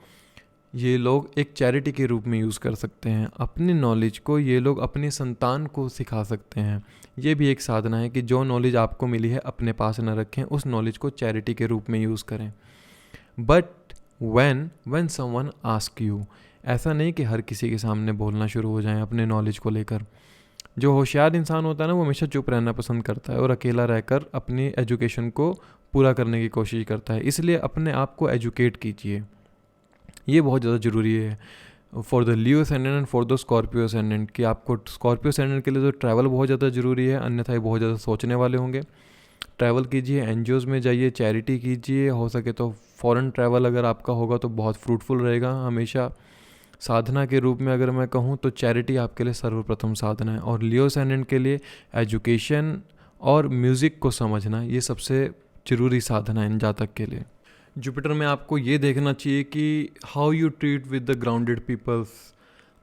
ये लोग एक चैरिटी के रूप में यूज़ कर सकते हैं। अपनी नॉलेज को ये लोग अपनी संतान को सिखा सकते हैं। ये भी एक साधना है कि जो नॉलेज आपको मिली है अपने पास न रखें, उस नॉलेज को चैरिटी के रूप में यूज़ करें। But when someone ask you, ऐसा नहीं कि हर किसी के सामने बोलना शुरू हो जाएं अपने नॉलेज को लेकर। जो होशियार इंसान होता है ना, वो हमेशा चुप रहना पसंद करता है और अकेला रहकर अपनी एजुकेशन को पूरा करने की कोशिश करता है। इसलिए अपने आप को एजुकेट कीजिए, ये बहुत ज़्यादा ज़रूरी है for the Leo ascendant and for the Scorpio ascendant. कि आपको स्कॉर्पियो असेंडेंट के लिए तो ट्रैवल बहुत ज़्यादा ज़रूरी है, अन्यथा बहुत ज़्यादा सोचने वाले होंगे। ट्रैवल कीजिए, एनजीओज़ में जाइए, चैरिटी कीजिए, हो सके तो फॉरेन ट्रैवल अगर आपका होगा तो बहुत फ्रूटफुल रहेगा। हमेशा साधना के रूप में अगर मैं कहूँ तो चैरिटी आपके लिए सर्वप्रथम साधना है। और लियो असेंडेंट के लिए एजुकेशन और म्यूज़िक को समझना, ये सबसे ज़रूरी साधना है इन जातक के लिए। जुपिटर में आपको ये देखना चाहिए कि how you treat with the grounded peoples.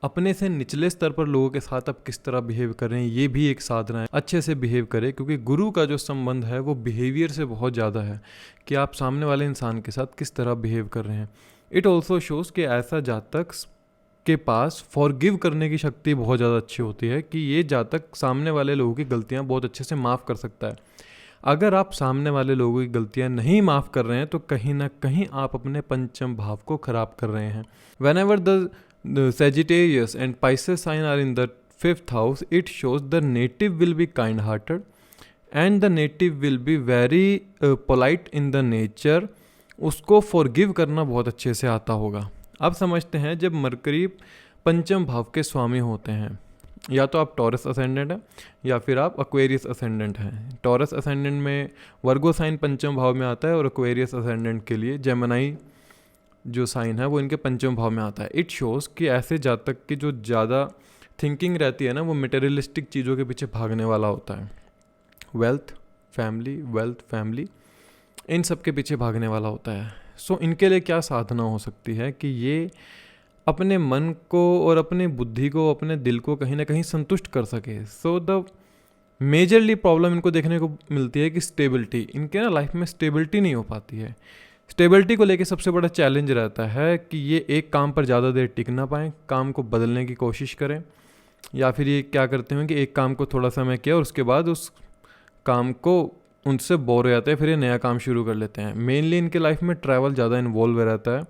अपने से निचले स्तर पर लोगों के साथ आप किस तरह बिहेव करें, ये भी एक साधना है। अच्छे से बिहेव करें, क्योंकि गुरु का जो संबंध है वो बिहेवियर से बहुत ज़्यादा है कि आप सामने वाले इंसान के साथ किस तरह बिहेव कर रहे हैं। इट ऑल्सो शोज़ कि ऐसा जातक के पास फॉरगिव करने की शक्ति बहुत ज़्यादा अच्छी होती है, कि ये जातक सामने वाले लोगों की गलतियाँ बहुत अच्छे से माफ़ कर सकता है। अगर आप सामने वाले लोगों की गलतियाँ नहीं माफ़ कर रहे हैं तो कहीं ना कहीं आप अपने पंचम भाव को ख़राब कर रहे हैं। When ever the Sagittarius and Pisces sign are in the 5th house, it shows the native will be kind hearted and the native will be very polite in the nature. उसको forgive करना बहुत अच्छे से आता होगा। अब समझते हैं, जब मरकरी पंचम भाव के स्वामी होते हैं, या तो आप टॉरस असेंडेंट हैं या फिर आप एक्वेरियस असेंडेंट हैं। टॉरस असेंडेंट में वर्गो साइन पंचम भाव में आता है और एक्वेरियस असेंडेंट के लिए जेमिनी जो साइन है वो इनके पंचम भाव में आता है। इट शोज़ कि ऐसे जातक की जो ज़्यादा थिंकिंग रहती है ना, वो मटेरियलिस्टिक चीज़ों के पीछे भागने वाला होता है। वेल्थ फैमिली इन सब के पीछे भागने वाला होता है। सो इनके लिए क्या साधना हो सकती है कि ये अपने मन को और अपनी बुद्धि को, अपने दिल को कहीं ना कहीं संतुष्ट कर सके। सो द मेजरली प्रॉब्लम इनको देखने को मिलती है कि स्टेबिलिटी, इनके ना लाइफ में स्टेबिलिटी नहीं हो पाती है। स्टेबिलिटी को लेके सबसे बड़ा चैलेंज रहता है कि ये एक काम पर ज़्यादा देर टिक ना पाएँ, काम को बदलने की कोशिश करें, या फिर ये क्या करते हैं कि एक काम को थोड़ा समय किया और उसके बाद उस काम को उनसे बोर हो जाते हैं, फिर ये नया काम शुरू कर लेते हैं। मेनली इनके लाइफ में ट्रैवल ज़्यादा इन्वॉल्व रहता है।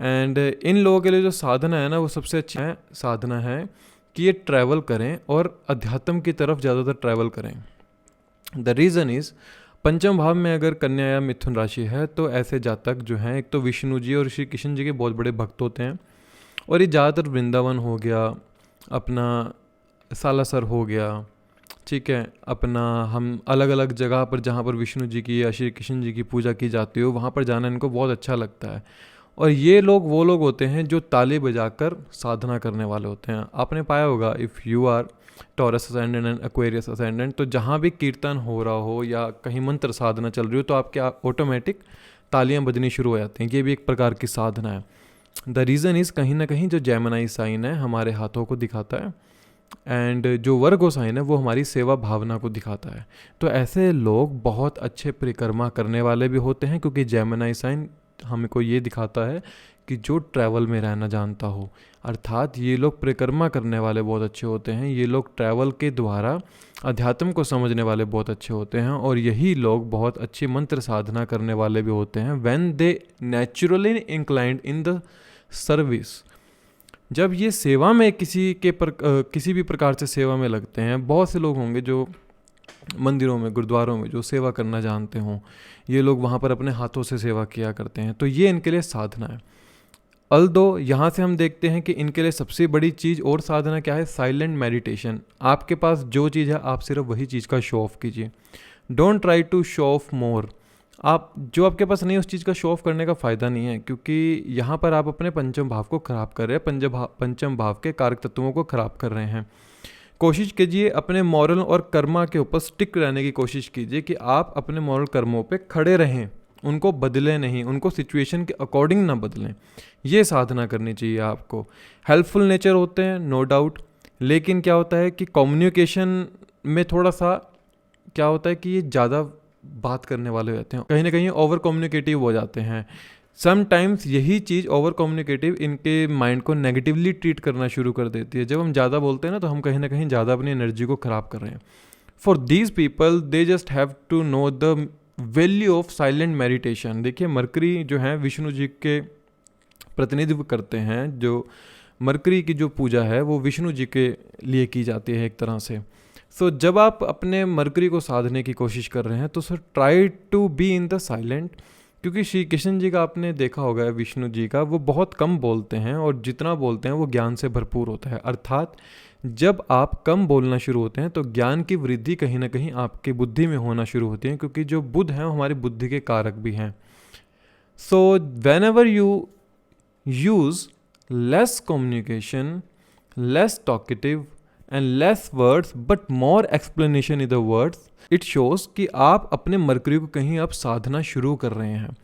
एंड इन लोगों के लिए जो साधना है ना, वो सबसे अच्छा साधना है कि ये ट्रैवल करें और अध्यात्म की तरफ ज़्यादातर ट्रैवल करें। द रीज़न इज़, पंचम भाव में अगर कन्या या मिथुन राशि है तो ऐसे जातक जो हैं, एक तो विष्णु जी और श्री कृष्ण जी के बहुत बड़े भक्त होते हैं, और ये ज़्यादातर वृंदावन हो गया, अपना सालासर हो गया, ठीक है, अपना हम अलग अलग जगह पर जहाँ पर विष्णु जी की या श्री कृष्ण जी की पूजा की जाती हो, वहाँ पर जाना इनको बहुत अच्छा लगता है। और ये लोग वो लोग होते हैं जो ताली बजाकर साधना करने वाले होते हैं। आपने पाया होगा, if you are Taurus ascendant and Aquarius ascendant, तो जहाँ भी कीर्तन हो रहा हो या कहीं मंत्र साधना चल रही हो तो आपके ऑटोमेटिक तालियां बजनी शुरू हो जाती हैं। ये भी एक प्रकार की साधना है। द रीज़न इज़, कहीं ना कहीं जो जेमिनी साइन है हमारे हाथों को दिखाता है, एंड जो वर्गो साइन है वो हमारी सेवा भावना को दिखाता है। तो ऐसे लोग बहुत अच्छे परिक्रमा करने वाले भी होते हैं, क्योंकि जेमिनी साइन हमको ये दिखाता है कि जो ट्रैवल में रहना जानता हो, अर्थात ये लोग परिक्रमा करने वाले बहुत अच्छे होते हैं। ये लोग ट्रैवल के द्वारा अध्यात्म को समझने वाले बहुत अच्छे होते हैं, और यही लोग बहुत अच्छी मंत्र साधना करने वाले भी होते हैं। When they naturally inclined in the service, जब ये सेवा में किसी भी प्रकार से सेवा में लगते हैं। बहुत से लोग होंगे जो मंदिरों में, गुरुद्वारों में जो सेवा करना जानते हों, ये लोग वहाँ पर अपने हाथों से सेवा किया करते हैं, तो ये इनके लिए साधना है। अल्दो यहाँ से हम देखते हैं कि इनके लिए सबसे बड़ी चीज़ और साधना क्या है, साइलेंट मेडिटेशन। आपके पास जो चीज़ है आप सिर्फ वही चीज़ का शो ऑफ कीजिए, don't try to show off more. आप जो आपके पास नहीं है उस चीज़ का शो ऑफ करने का फ़ायदा नहीं है, क्योंकि यहाँ पर आप अपने पंचम भाव को ख़राब कर रहे हैं, पंचम भाव के कारक तत्वों को ख़राब कर रहे हैं। कोशिश कीजिए अपने मॉरल और कर्मा के ऊपर स्टिक रहने की कोशिश कीजिए, कि आप अपने मॉरल कर्मों पे खड़े रहें, उनको बदलें नहीं, उनको सिचुएशन के अकॉर्डिंग ना बदलें। ये साधना करनी चाहिए आपको। हेल्पफुल नेचर होते हैं नो डाउट, लेकिन क्या होता है कि कम्युनिकेशन में थोड़ा सा क्या होता है कि ये ज़्यादा बात करने वाले हो जाते हैं, कहीं ना कहीं ओवर कम्युनिकेटिव हो जाते हैं। समटाइम्स यही चीज़ ओवर कम्युनिकेटिव इनके माइंड को नेगेटिवली ट्रीट करना शुरू कर देती है। जब हम ज़्यादा बोलते हैं ना, तो हम कहीं ना कहीं ज़्यादा अपनी एनर्जी को ख़राब कर रहे हैं। For these people they just have to know the value of silent meditation. देखिए, मरकरी जो है विष्णु जी के प्रतिनिधित्व करते हैं। जो मरकरी की जो पूजा है वो विष्णु जी के लिए की जाती है एक तरह से। सो जब आप अपने मरकरी को साधने की कोशिश कर रहे हैं तो sir try to be in the silent, क्योंकि श्री कृष्ण जी का आपने देखा होगा, विष्णु जी का, वो बहुत कम बोलते हैं, और जितना बोलते हैं वो ज्ञान से भरपूर होता है। अर्थात जब आप कम बोलना शुरू होते हैं तो ज्ञान की वृद्धि कहीं ना कहीं आपकी बुद्धि में होना शुरू होती है, क्योंकि जो बुद्ध हैं वो हमारी बुद्धि के कारक भी हैं। सो whenever you use less communication, less talkative and less voids but more explanation in the words, it shows कि आप अपने मरकरी को कहीं आप साधना शुरू कर रहे हैं।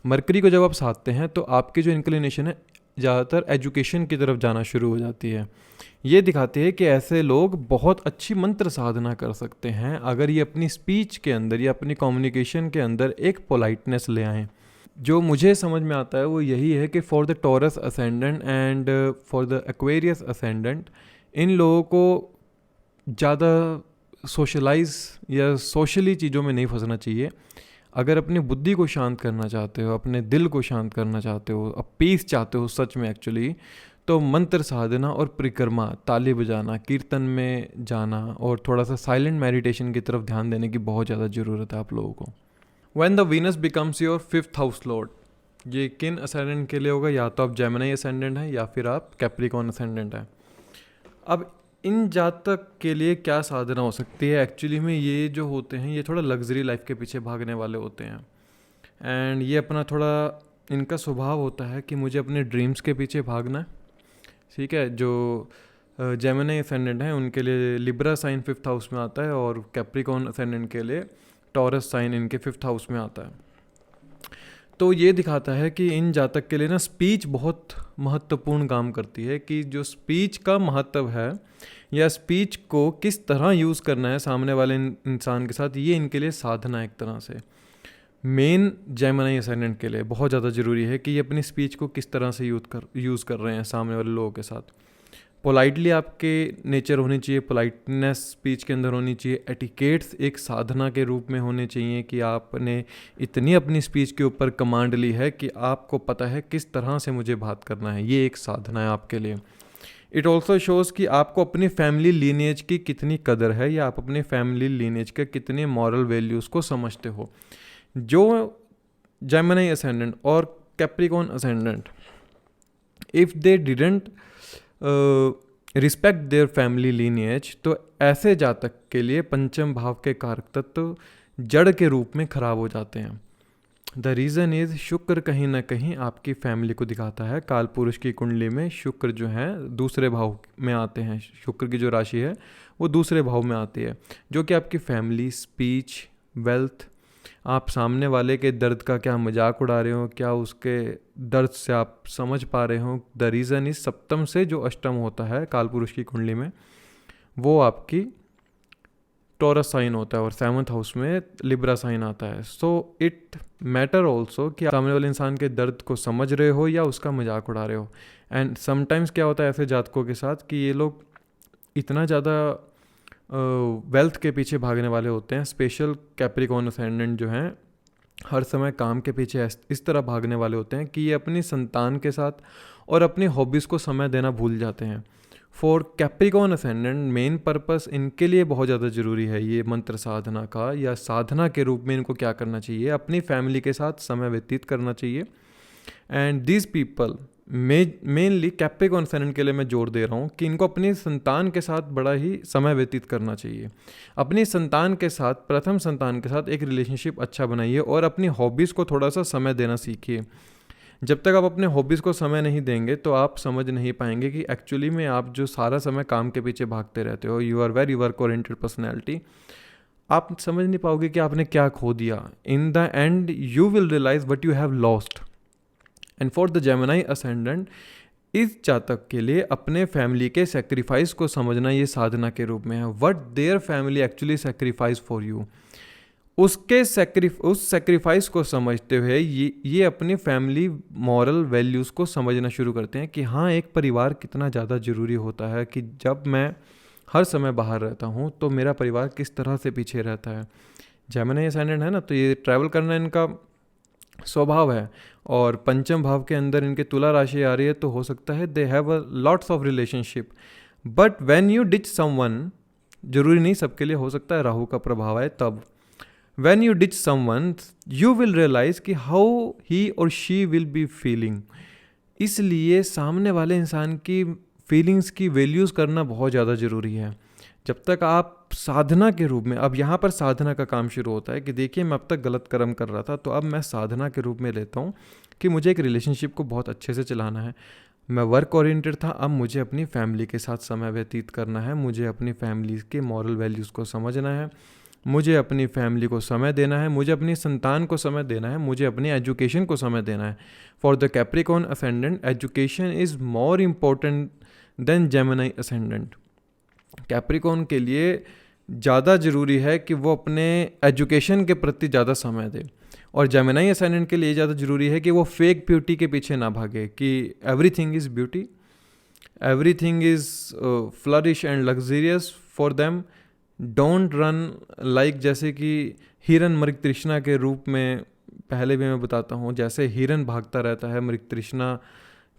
मरकरी को जब आप साधते हैं तो आपकी जो इंक्लिनेशन है ज़्यादातर एजुकेशन की तरफ जाना शुरू हो जाती है। ये दिखाती है कि ऐसे लोग बहुत अच्छी मंत्र साधना कर सकते हैं अगर ये अपनी स्पीच के अंदर या अपनी कम्युनिकेशन के अंदर एक पोलाइटनेस ले आएँ। जो मुझे समझ में आता है वो यही है कि for the Taurus ascendant and for the Aquarius ascendant, इन लोगों को ज़्यादा सोशलाइज या सोशली चीज़ों में नहीं फंसना चाहिए। अगर अपनी बुद्धि को शांत करना चाहते हो, अपने दिल को शांत करना चाहते हो, अब पीस चाहते हो सच में एक्चुअली, तो मंत्र साधना और परिक्रमा, ताली बजाना, कीर्तन में जाना और थोड़ा सा साइलेंट मेडिटेशन की तरफ ध्यान देने की बहुत ज़्यादा ज़रूरत है आप लोगों को। When the Venus becomes your 5th house Lord, ये किन असेंडेंट के लिए होगा? या तो आप जेमिनी असेंडेंट हैं या फिर आप कैप्रिकॉर्न असेंडेंट हैं। अब इन जातक के लिए क्या साधना हो सकती है? एक्चुअली में ये जो होते हैं ये थोड़ा लग्जरी लाइफ के पीछे भागने वाले होते हैं, एंड ये अपना थोड़ा इनका स्वभाव होता है कि मुझे अपने ड्रीम्स के पीछे भागना है, ठीक है। जो जेमिनी असेंडेंट हैं उनके लिए लिब्रा साइन 5th हाउस में आता है, और कैप्रिकॉर्न असेंडेंट के लिए टॉरस साइन इनके 5th हाउस में आता है। तो ये दिखाता है कि इन जातक के लिए ना स्पीच बहुत महत्वपूर्ण काम करती है, कि जो स्पीच का महत्व है या स्पीच को किस तरह यूज़ करना है सामने वाले इंसान के साथ, ये इनके लिए साधना एक तरह से मेन जेमिनी असेंडेंट के लिए बहुत ज़्यादा ज़रूरी है कि ये अपनी स्पीच को किस तरह से यूज़ कर रहे हैं सामने वाले लोगों के साथ। पोलाइटली आपके नेचर होनी चाहिए, पोलाइटनेस स्पीच के अंदर होनी चाहिए, एटिकेट्स एक साधना के रूप में होने चाहिए कि आपने इतनी अपनी स्पीच के ऊपर कमांड ली है कि आपको पता है किस तरह से मुझे बात करना है, ये एक साधना है आपके लिए। इट ऑल्सो शोज़ कि आपको अपनी फैमिली लीनेज की कितनी कदर है या आप अपनी फैमिली लीनेज के कितने मॉरल वैल्यूज़ को समझते हो। जो जेमिनी असेंडेंट और Capricorn ascendant, if they didn't respect their family lineage, तो ऐसे जातक के लिए पंचम भाव के कारक तत्व जड़ के रूप में खराब हो जाते हैं। द रीज़न इज़ शुक्र कहीं ना कहीं आपकी फैमिली को दिखाता है। काल पुरुष की कुंडली में शुक्र जो है दूसरे भाव में आते हैं, शुक्र की जो राशि है वो दूसरे भाव में आती है, जो कि आपकी फैमिली, स्पीच, वेल्थ, आप सामने वाले के दर्द का क्या मजाक उड़ा रहे हो, क्या उसके दर्द से आप समझ पा रहे हो। द रीज़न इज सप्तम से जो अष्टम होता है काल पुरुष की कुंडली में, वो आपकी टॉरस साइन होता है और 7th हाउस में लिब्रा साइन आता है। सो इट मैटर ऑल्सो कि आप सामने वाले इंसान के दर्द को समझ रहे हो या उसका मजाक उड़ा रहे हो। एंड समटाइम्स क्या होता है ऐसे जातकों के साथ कि ये लोग इतना ज़्यादा वेल्थ के पीछे भागने वाले होते हैं। स्पेशल कैप्रिकॉर्न असेंडेंट जो हैं हर समय काम के पीछे इस तरह भागने वाले होते हैं कि ये अपनी संतान के साथ और अपनी हॉबीज़ को समय देना भूल जाते हैं। For Capricorn ascendant main purpose इनके लिए बहुत ज़्यादा ज़रूरी है ये मंत्र साधना का, या साधना के रूप में इनको क्या करना चाहिए, अपनी फैमिली के साथ समय व्यतीत करना चाहिए। And these people mainly Capricorn ascendant के लिए मैं जोर दे रहा हूँ कि इनको अपनी संतान के साथ बड़ा ही समय व्यतीत करना चाहिए। अपनी संतान के साथ, प्रथम संतान के साथ एक रिलेशनशिप अच्छा बनाइए और अपनी हॉबीज़ को थोड़ा सा समय देना सीखिए। जब तक आप अपने हॉबीज़ को समय नहीं देंगे तो आप समझ नहीं पाएंगे कि एक्चुअली में आप जो सारा समय काम के पीछे भागते रहते हो, you are very work oriented personality, आप समझ नहीं पाओगे कि आपने क्या खो दिया। In the end you will realise what you have lost. And for the Gemini ascendant, इस जातक के लिए अपने फैमिली के सेक्रीफाइस को समझना ये साधना के रूप में है। What their family actually sacrifice for you, उस सेक्रीफाइस को समझते हुए ये अपनी फैमिली मॉरल वैल्यूज़ को समझना शुरू करते हैं कि हाँ, एक परिवार कितना ज़्यादा ज़रूरी होता है, कि जब मैं हर समय बाहर रहता हूँ तो मेरा परिवार किस तरह से पीछे रहता है। जेमिनी असेंडेंट है ना, तो ये ट्रैवल करना इनका स्वभाव है और पंचम भाव के अंदर इनके तुला राशि आ रही है, तो हो सकता है they have a lots of relationship, but when you ditch someone, जरूरी नहीं सबके लिए, हो सकता है राहु का प्रभाव है तब, when you ditch someone you will realise कि हाउ ही और शी विल बी फीलिंग। इसलिए सामने वाले इंसान की फीलिंग्स की वैल्यूज़ करना बहुत ज़्यादा ज़रूरी है। जब तक आप साधना के रूप में, अब यहाँ पर साधना का काम शुरू होता है कि देखिए मैं अब तक गलत कर्म कर रहा था, तो अब मैं साधना के रूप में लेता हूँ कि मुझे एक रिलेशनशिप को बहुत अच्छे से चलाना है। मैं वर्क ओरिएंटेड था, अब मुझे अपनी फैमिली के साथ समय व्यतीत करना है, मुझे अपनी फैमिली के मॉरल वैल्यूज़ को समझना है, मुझे अपनी फैमिली को समय देना है, मुझे अपनी संतान को समय देना है, मुझे अपनी एजुकेशन को समय देना है। For the Capricorn ascendant, education is more important then Gemini ascendant. Capricorn के लिए ज़्यादा ज़रूरी है कि वो अपने एजुकेशन के प्रति ज़्यादा समय दे, और जेमिनी असेंडेंट के लिए ज़्यादा ज़रूरी है कि वो फेक ब्यूटी के पीछे ना भागे कि everything is beauty, everything is flourish and luxurious for them. Don't run like, जैसे कि हिरन मृग तृष्णा के रूप में, पहले भी मैं बताता हूँ, जैसे हिरन भागता रहता है मृग तृष्णा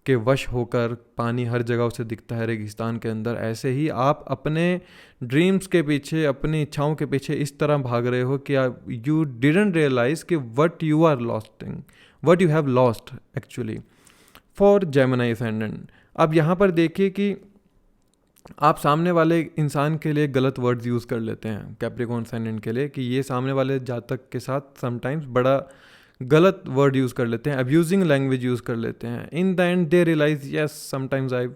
के वश होकर, पानी हर जगह उसे दिखता है रेगिस्तान के अंदर, ऐसे ही आप अपने ड्रीम्स के पीछे, अपनी इच्छाओं के पीछे इस तरह भाग रहे हो कि यू डिडंट रियलाइज कि what you are losting, what you have lost actually for Gemini ascendant. अब यहाँ पर देखिए कि आप सामने वाले इंसान के लिए गलत वर्ड्स यूज़ कर लेते हैं कैप्रिकॉर्न असेंडेंट के लिए, कि ये सामने वाले जातक के साथ समटाइम्स बड़ा गलत वर्ड यूज़ कर लेते हैं, अब्यूजिंग लैंग्वेज यूज़ कर लेते हैं। In the end they realise yes sometimes I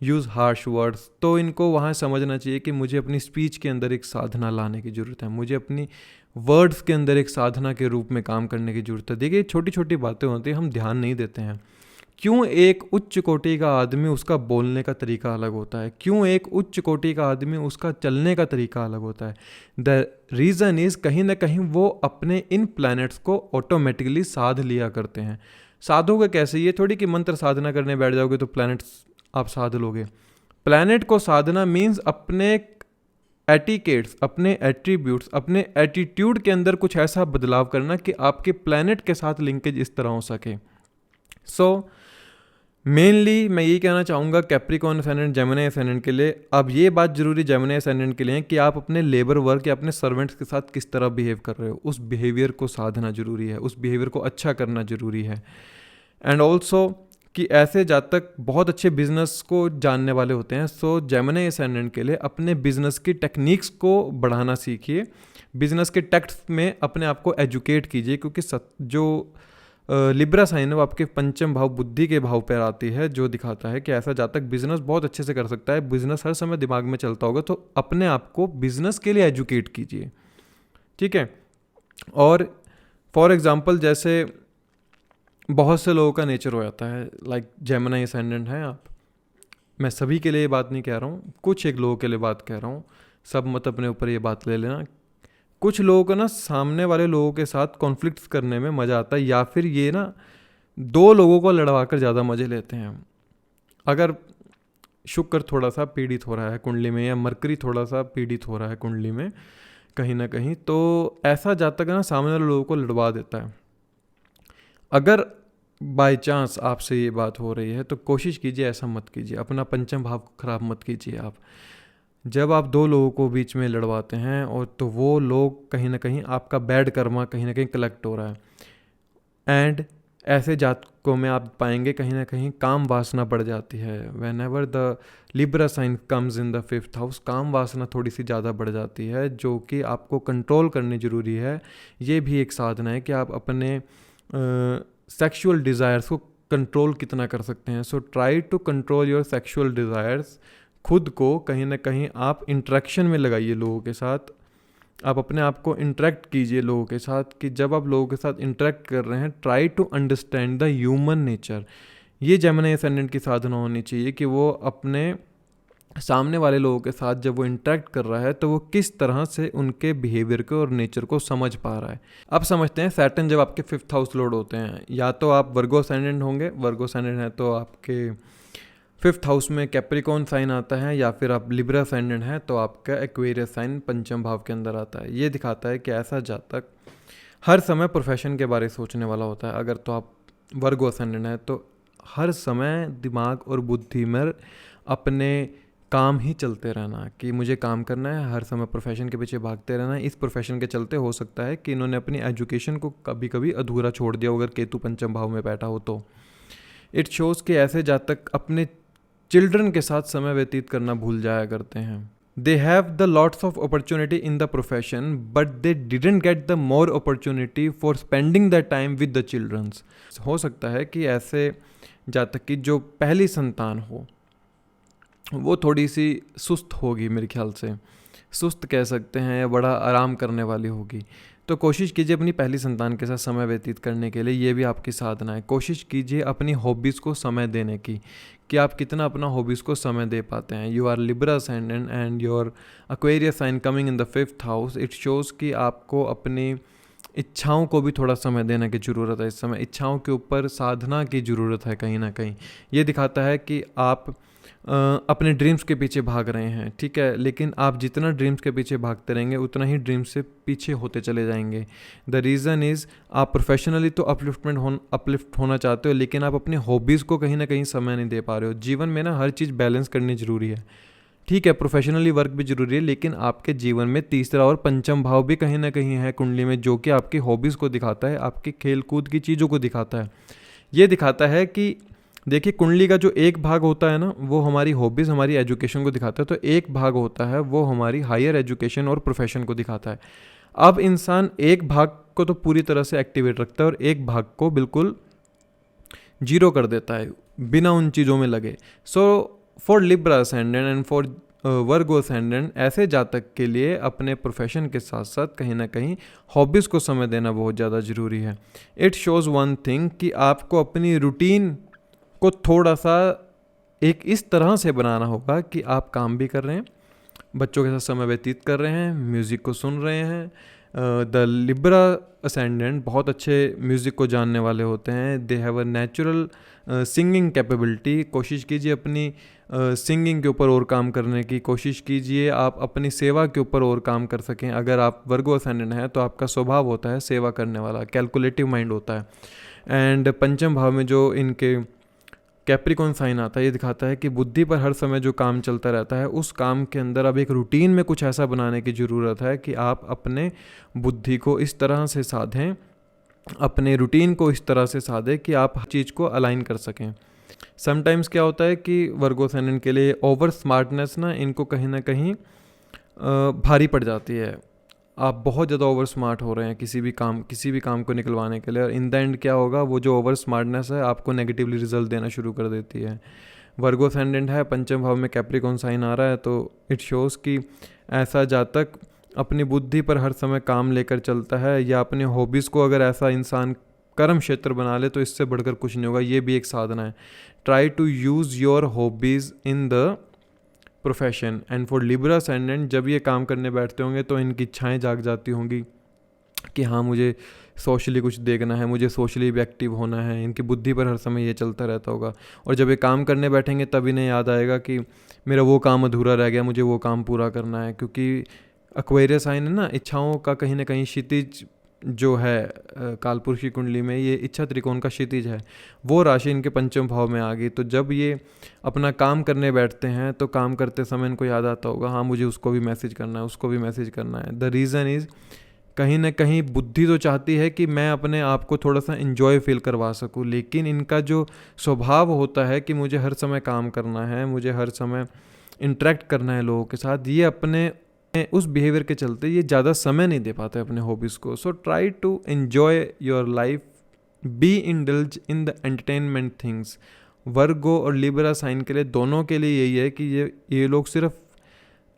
use harsh words, तो इनको वहाँ समझना चाहिए कि मुझे अपनी स्पीच के अंदर एक साधना लाने की ज़रूरत है, मुझे अपनी वर्ड्स के अंदर एक साधना के रूप में काम करने की ज़रूरत है। देखिए छोटी छोटी बातें होती हैं, हम ध्यान नहीं देते हैं। क्यों एक उच्च कोटि का आदमी उसका बोलने का तरीका अलग होता है, क्यों एक उच्च कोटि का आदमी उसका चलने का तरीका अलग होता है? द रीज़न इज़ कहीं ना कहीं वो अपने इन प्लैनेट्स को ऑटोमेटिकली साध लिया करते हैं। साधोगे कैसे? ये थोड़ी कि मंत्र साधना करने बैठ जाओगे तो प्लैनेट्स आप साध लोगे। प्लैनेट को साधना मीन्स अपने एटिकेट्स, अपने एट्रीब्यूट्स, अपने एटीट्यूड के अंदर कुछ ऐसा बदलाव करना कि आपके प्लैनेट के साथ लिंकेज इस तरह हो सके। सो मेनली मैं यही कहना चाहूँगा कैप्रिकॉर्न एसेंडेंट, जेमिनी एसेंडेंट के लिए। अब ये बात जरूरी जेमिनी एसेंडेंट के लिए है कि आप अपने लेबर वर्क या अपने सर्वेंट्स के साथ किस तरह बिहेव कर रहे हो, उस बिहेवियर को साधना जरूरी है, उस बिहेवियर को अच्छा करना जरूरी है। एंड ऑल्सो कि ऐसे जातक बहुत अच्छे बिजनेस को जानने वाले होते हैं। सो जेमिनी एसेंडेंट के लिए अपने बिजनेस की टेक्निक्स को बढ़ाना सीखिए, बिजनेस के टेक्स्ट में अपने आप को एजुकेट कीजिए, क्योंकि जो लिब्रा साइन है वो आपके पंचम भाव बुद्धि के भाव पर आती है, जो दिखाता है कि ऐसा जातक बिजनेस बहुत अच्छे से कर सकता है, बिजनेस हर समय दिमाग में चलता होगा। तो अपने आप को बिजनेस के लिए एजुकेट कीजिए, ठीक है। और फॉर एग्जांपल जैसे बहुत से लोगों का नेचर हो जाता है, लाइक जेमिनी एसेंडेंट है आप, मैं सभी के लिए बात नहीं कह रहा हूँ, कुछ एक लोगों के लिए बात कह रहा हूँ, सब मत अपने ऊपर ये बात ले लेना। कुछ लोगों को ना सामने वाले लोगों के साथ कॉन्फ्लिक्ट्स करने में मज़ा आता है, या फिर ये ना दो लोगों को लड़वा कर ज़्यादा मज़े लेते हैं। अगर शुक्र थोड़ा सा पीड़ित हो रहा है कुंडली में, या मरकरी थोड़ा सा पीड़ित हो रहा है कुंडली में कहीं ना कहीं, तो ऐसा जातक ना सामने वाले लोगों को लड़वा देता है। अगर बाय चांस आपसे ये बात हो रही है तो कोशिश कीजिए ऐसा मत कीजिए, अपना पंचम भाव खराब मत कीजिए आप। जब आप दो लोगों को बीच में लड़वाते हैं और तो वो लोग कहीं ना कहीं आपका बैड कर्मा कहीं ना कहीं कलेक्ट हो रहा है। एंड ऐसे जातकों में आप पाएंगे कहीं ना कहीं काम वासना बढ़ जाती है। Whenever the Libra sign comes in the 5th house, काम वासना थोड़ी सी ज़्यादा बढ़ जाती है, जो कि आपको कंट्रोल करनी ज़रूरी है। ये भी एक साधना है कि आप अपने सेक्सुअल डिज़ायर्स को कंट्रोल कितना कर सकते हैं। So try to control your sexual desires. खुद को कहीं ना कहीं आप इंटरेक्शन में लगाइए लोगों के साथ, आप अपने आप को इंटरेक्ट कीजिए लोगों के साथ, कि जब आप लोगों के साथ इंटरेक्ट कर रहे हैं try to understand the human nature. ये जेमिनी एसेंडेंट की साधना होनी चाहिए कि वो अपने सामने वाले लोगों के साथ जब वो इंटरेक्ट कर रहा है तो वो किस तरह से उनके बिहेवियर को और नेचर को समझ पा रहा है। अब समझते हैं सैटर्न जब आपके 5th हाउस लॉर्ड होते हैं, या तो आप वर्गो असेंडेंट होंगे, वर्गो असेंडेंट है तो आपके 5th हाउस में कैप्रिकॉर्न साइन आता है, या फिर आप लिब्रा असेंडेंट हैं तो आपका एक्वेरियस साइन पंचम भाव के अंदर आता है। ये दिखाता है कि ऐसा जातक हर समय प्रोफेशन के बारे में सोचने वाला होता है। अगर तो आप वर्गो असेंडेंट है तो हर समय दिमाग और बुद्धि में अपने काम ही चलते रहना, कि मुझे काम करना है, हर समय प्रोफेशन के पीछे भागते रहना है। इस प्रोफेशन के चलते हो सकता है कि इन्होंने अपनी एजुकेशन को कभी कभी अधूरा छोड़ दिया, अगर केतु पंचम भाव में बैठा हो तो। इट शोज़ कि ऐसे जातक अपने चिल्ड्रन के साथ समय व्यतीत करना भूल जाया करते हैं। They have the lots of opportunity in the profession but they didn't get the more opportunity for spending the time with the childrens. हो सकता है कि ऐसे जातक की जो पहली संतान हो वो थोड़ी सी सुस्त होगी, मेरे ख्याल से सुस्त कह सकते हैं, या बड़ा आराम करने वाली होगी। तो कोशिश कीजिए अपनी पहली संतान के साथ समय व्यतीत करने के लिए, ये भी आपकी साधना है। कोशिश कीजिए अपनी हॉबीज़ को समय देने की, कि आप कितना अपना हॉबीज़ को समय दे पाते हैं। You are Libra ascendant and your Aquarius sign coming in the 5th house. It shows कि आपको अपनी इच्छाओं को भी थोड़ा समय देने की ज़रूरत है। इस समय इच्छाओं के ऊपर साधना की ज़रूरत है कहीं ना कहीं। ये दिखाता है कि आप अपने ड्रीम्स के पीछे भाग रहे हैं, ठीक है, लेकिन आप जितना ड्रीम्स के पीछे भागते रहेंगे उतना ही ड्रीम्स से पीछे होते चले जाएंगे। द रीज़न इज़ आप प्रोफेशनली तो अपलिफ्ट होना चाहते हो, लेकिन आप अपनी हॉबीज़ को कहीं ना कहीं समय नहीं दे पा रहे हो। जीवन में ना हर चीज़ बैलेंस करनी ज़रूरी है, ठीक है, प्रोफेशनली वर्क भी ज़रूरी है, लेकिन आपके जीवन में तीसरा और पंचम भाव भी कहीं ना कहीं है कुंडली में, जो कि आपकी हॉबीज़ को दिखाता है, आपकी खेल कूद की चीज़ों को दिखाता है। ये दिखाता है कि देखिए कुंडली का जो एक भाग होता है ना वो हमारी हॉबीज़, हमारी एजुकेशन को दिखाता है, तो एक भाग होता है वो हमारी हायर एजुकेशन और प्रोफेशन को दिखाता है। अब इंसान एक भाग को तो पूरी तरह से एक्टिवेट रखता है और एक भाग को बिल्कुल जीरो कर देता है बिना उन चीज़ों में लगे। So for Libra ascendant and for Virgo ascendant, ऐसे जातक के लिए अपने प्रोफेशन के साथ साथ कहीं ना कहीं हॉबीज़ को समय देना बहुत ज़्यादा ज़रूरी है. इट शोज़ वन थिंग कि आपको अपनी रूटीन को थोड़ा सा एक इस तरह से बनाना होगा कि आप काम भी कर रहे हैं, बच्चों के साथ समय व्यतीत कर रहे हैं, म्यूज़िक को सुन रहे हैं. द लिब्रा असेंडेंट बहुत अच्छे म्यूज़िक को जानने वाले होते हैं. They have a natural singing capability. कोशिश कीजिए अपनी सिंगिंग के ऊपर और काम करने की कोशिश कीजिए. आप अपनी सेवा के ऊपर और काम कर सकें. अगर आप वर्गो असेंडेंट हैं तो आपका स्वभाव होता है सेवा करने वाला, कैलकुलेटिव माइंड होता है. एंड पंचम भाव में जो इनके कैप्रिकॉन साइन आता है, ये दिखाता है कि बुद्धि पर हर समय जो काम चलता रहता है, उस काम के अंदर अब एक रूटीन में कुछ ऐसा बनाने की ज़रूरत है कि आप अपने बुद्धि को इस तरह से साधें, अपने रूटीन को इस तरह से साधें कि आप हर चीज़ को अलाइन कर सकें. समटाइम्स क्या होता है कि वर्गो असेंडेंट के लिए ओवर स्मार्टनेस ना इनको कहीं ना कहीं भारी पड़ जाती है. आप बहुत ज़्यादा ओवर स्मार्ट हो रहे हैं किसी भी काम को निकलवाने के लिए, और इन द एंड क्या होगा, वो जो ओवर स्मार्टनेस है आपको नेगेटिवली रिजल्ट देना शुरू कर देती है. वर्गो असेंडेंट है, पंचम भाव में कैप्रिकॉन साइन आ रहा है, तो इट शोज़ कि ऐसा जातक अपनी बुद्धि पर हर समय काम लेकर चलता है, या अपनी हॉबीज़ को अगर ऐसा इंसान कर्म क्षेत्र बना ले तो इससे बढ़कर कुछ नहीं होगा. ये भी एक साधना है. Try to use your hobbies in the profession. And for Libra ascendant, जब ये काम करने बैठते होंगे तो इनकी इच्छाएं जाग जाती होंगी कि हाँ मुझे सोशली कुछ देखना है, मुझे सोशली भी एक्टिव होना है. इनकी बुद्धि पर हर समय ये चलता रहता होगा. और जब ये काम करने बैठेंगे तब इन्हें याद आएगा कि मेरा वो काम अधूरा रह गया, मुझे वो काम पूरा करना है. क्योंकि एक्वेरियस साइन है ना, इच्छाओं का कहीं ना कहीं क्षितिज जो है कालपुरुष की कुंडली में, ये इच्छा त्रिकोण का क्षितिज है, वो राशि इनके पंचम भाव में आ गई. तो जब ये अपना काम करने बैठते हैं तो काम करते समय इनको याद आता होगा हाँ मुझे उसको भी मैसेज करना है, उसको भी मैसेज करना है. द रीज़न इज़ कहीं ना कहीं बुद्धि तो चाहती है कि मैं अपने आप को थोड़ा सा इन्जॉय फील करवा सकूं, लेकिन इनका जो स्वभाव होता है कि मुझे हर समय काम करना है, मुझे हर समय इंटरेक्ट करना है लोगों के साथ, ये अपने उस बिहेवियर के चलते ये ज़्यादा समय नहीं दे पाते अपने हॉबीज़ को. So try to enjoy your life, be indulge in the entertainment things. Virgo और लिब्रा साइन के लिए, दोनों के लिए यही है कि ये लोग सिर्फ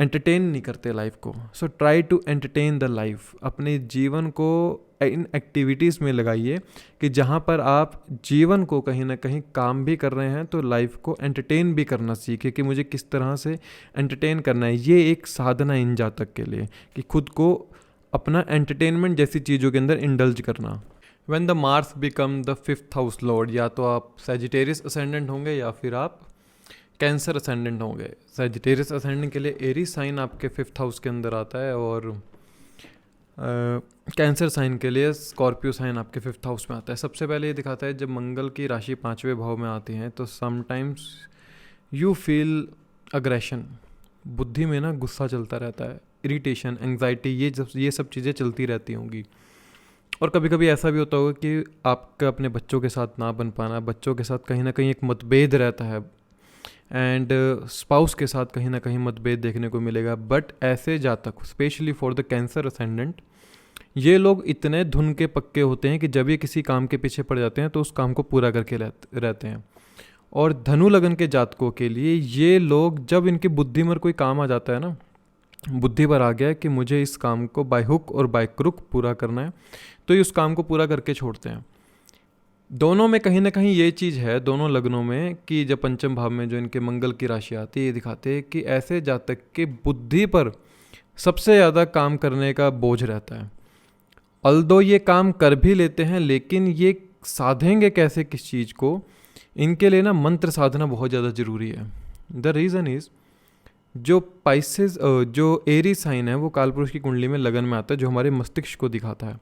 एंटरटेन नहीं करते लाइफ को. So try to entertain the life. अपने जीवन को इन एक्टिविटीज़ में लगाइए कि जहाँ पर आप जीवन को कहीं ना कहीं काम भी कर रहे हैं तो लाइफ को एंटरटेन भी करना सीखिए कि मुझे किस तरह से एंटरटेन करना है. ये एक साधना इन जातक के लिए कि खुद को अपना एंटरटेनमेंट जैसी चीज़ों के अंदर इंडल्ज करना. When the Mars become the 5th house Lord, या तो आप सैजिटेरियस असेंडेंट होंगे या फिर आप कैंसर असेंडेंट होंगे. सैजिटेरियस असेंडेंट के लिए एरीज साइन आपके 5th हाउस के अंदर आता है, और कैंसर साइन के लिए स्कॉर्पियो साइन आपके 5th हाउस में आता है. सबसे पहले ये दिखाता है जब मंगल की राशि 5वें भाव में आती है तो समटाइम्स यू फील अग्रेशन. बुद्धि में ना गुस्सा चलता रहता है, इरिटेशन, एंग्जाइटी, ये सब चीज़ें चलती रहती होंगी. और कभी कभी ऐसा भी होता होगा कि आपका अपने बच्चों के साथ ना बन पाना, बच्चों के साथ कहीं ना कहीं एक मतभेद रहता है, एंड स्पाउस के साथ कहीं ना कहीं मतभेद देखने को मिलेगा. बट ऐसे जातक, specially for the cancer ascendant, ये लोग इतने धुन के पक्के होते हैं कि जब ये किसी काम के पीछे पड़ जाते हैं तो उस काम को पूरा करके रहते हैं. और धनु लगन के जातकों के लिए ये लोग, जब इनकी बुद्धि में कोई काम आ जाता है ना, बुद्धि पर आ गया कि मुझे इस काम को बाय हुक और बाय क्रुक पूरा करना है, तो ये उस काम को पूरा करके छोड़ते हैं. दोनों में कहीं ना कहीं ये चीज़ है, दोनों लग्नों में, कि जब पंचम भाव में जो इनके मंगल की राशि आती है, ये दिखाते हैं कि ऐसे जातक की बुद्धि पर सबसे ज़्यादा काम करने का बोझ रहता है. अल्दो ये काम कर भी लेते हैं, लेकिन ये साधेंगे कैसे किस चीज़ को, इनके लिए ना मंत्र साधना बहुत ज़्यादा ज़रूरी है. द रीज़न इज़ जो पाइसेस, जो एरीज साइन है वो कालपुरुष की कुंडली में लगन में आता है, जो हमारे मस्तिष्क को दिखाता है.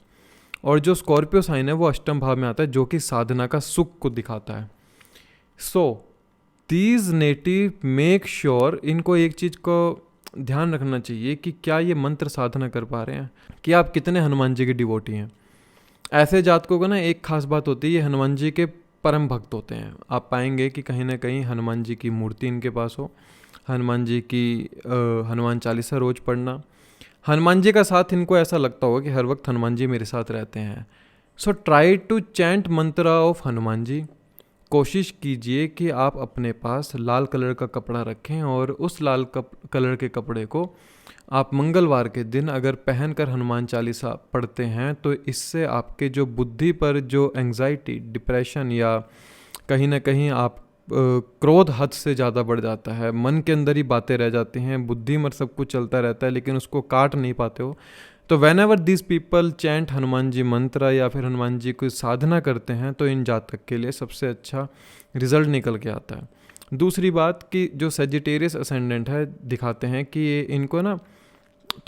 और जो स्कॉर्पियो साइन है वो अष्टम भाव में आता है, जो कि साधना का सुख को दिखाता है. So these native make sure, इनको एक चीज़ को ध्यान रखना चाहिए कि क्या ये मंत्र साधना कर पा रहे हैं, कि आप कितने हनुमान जी के डिवोटी हैं. ऐसे जातकों को ना एक खास बात होती है, ये हनुमान जी के परम भक्त होते हैं. आप पाएंगे कि कहीं ना कहीं हनुमान जी की मूर्ति इनके पास हो, हनुमान जी की हनुमान चालीसा रोज़ पढ़ना, हनुमान जी का साथ इनको ऐसा लगता होगा कि हर वक्त हनुमान जी मेरे साथ रहते हैं. So try to chant mantra of Hanuman ji. कोशिश कीजिए कि आप अपने पास लाल कलर का कपड़ा रखें और उस लाल कलर के कपड़े को आप मंगलवार के दिन अगर पहनकर हनुमान चालीसा पढ़ते हैं तो इससे आपके जो बुद्धि पर जो एंग्जाइटी, डिप्रेशन या कहीं ना कहीं आप क्रोध हद से ज़्यादा बढ़ जाता है, मन के अंदर ही बातें रह जाती हैं, बुद्धि में सब कुछ चलता रहता है लेकिन उसको काट नहीं पाते हो। तो whenever this people chant Hanuman ji mantra या फिर हनुमान जी की साधना करते हैं तो इन जातक के लिए सबसे अच्छा रिजल्ट निकल के आता है। दूसरी बात कि जो सेजिटेरियस असेंडेंट है दिखाते हैं कि ये इनको ना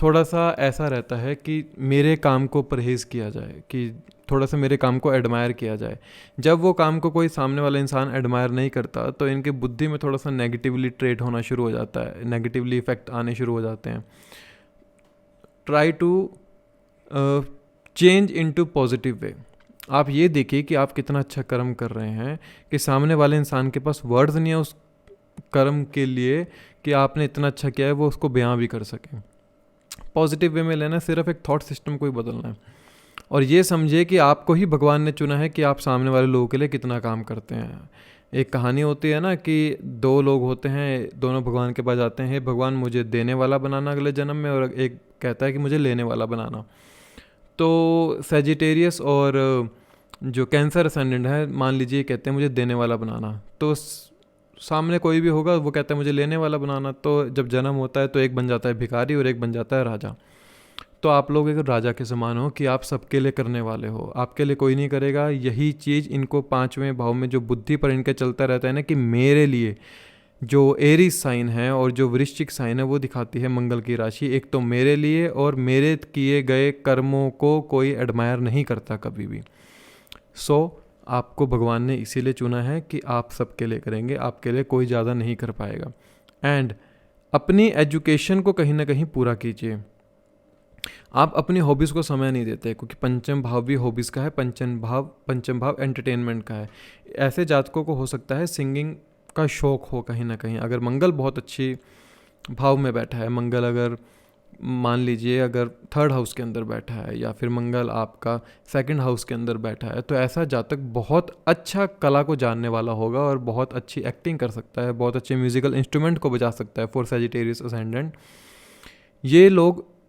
थोड़ा सा ऐसा रहता है कि मेरे काम को परहेज़ किया जाए, कि थोड़ा सा मेरे काम को एडमायर किया जाए। जब वो काम को कोई सामने वाला इंसान एडमायर नहीं करता तो इनके बुद्धि में थोड़ा सा नेगेटिवली ट्रेट होना शुरू हो जाता है, नेगेटिवली इफेक्ट आने शुरू हो जाते हैं। Try to change into positive way. आप ये देखिए कि आप कितना अच्छा कर्म कर रहे हैं कि सामने वाले इंसान के पास वर्ड्स नहीं है उस कर्म के लिए कि आपने इतना अच्छा किया है वो उसको बयां भी कर सकें। पॉजिटिव वे में लेना, सिर्फ एक थॉट सिस्टम को ही बदलना है और ये समझिए कि आपको ही भगवान ने चुना है कि आप सामने वाले लोगों के लिए कितना काम करते हैं। एक कहानी होती है ना कि दो लोग होते हैं, दोनों भगवान के पास जाते हैं, भगवान मुझे देने वाला बनाना अगले जन्म में, और एक कहता है कि मुझे लेने वाला बनाना। तो सेजिटेरियस और जो कैंसर असेंडेंट है मान लीजिए कहते हैं मुझे देने वाला बनाना, तो सामने कोई भी होगा वो कहता है मुझे लेने वाला बनाना। तो जब जन्म होता है तो एक बन जाता है भिखारी और एक बन जाता है राजा। तो आप लोग एक राजा के समान हो कि आप सबके लिए करने वाले हो, आपके लिए कोई नहीं करेगा। यही चीज़ इनको 5वें भाव में जो बुद्धि पर इनके चलता रहता है ना कि मेरे लिए, जो एरीज साइन है और जो वृश्चिक साइन है वो दिखाती है मंगल की राशि, एक तो मेरे लिए और मेरे किए गए कर्मों को कोई एडमायर नहीं करता कभी भी। आपको भगवान ने इसीलिए चुना है कि आप सबके लिए करेंगे, आपके लिए कोई ज़्यादा नहीं कर पाएगा। एंड अपनी एजुकेशन को कहीं ना कहीं पूरा कीजिए। आप अपनी हॉबीज़ को समय नहीं देते क्योंकि पंचम भाव भी हॉबीज़ का है, पंचम भाव एंटरटेनमेंट का है। ऐसे जातकों को हो सकता है सिंगिंग का शौक हो कहीं ना कहीं, अगर मंगल बहुत अच्छी भाव में बैठा है, मंगल अगर मान लीजिए अगर 3rd हाउस के अंदर बैठा है या फिर मंगल आपका 2nd हाउस के अंदर बैठा है, तो ऐसा जातक बहुत अच्छा कला को जानने वाला होगा और बहुत अच्छी एक्टिंग कर सकता है, बहुत अच्छे म्यूजिकल इंस्ट्रूमेंट को बजा सकता है। फॉर सेजिटेरियस असेंडेंट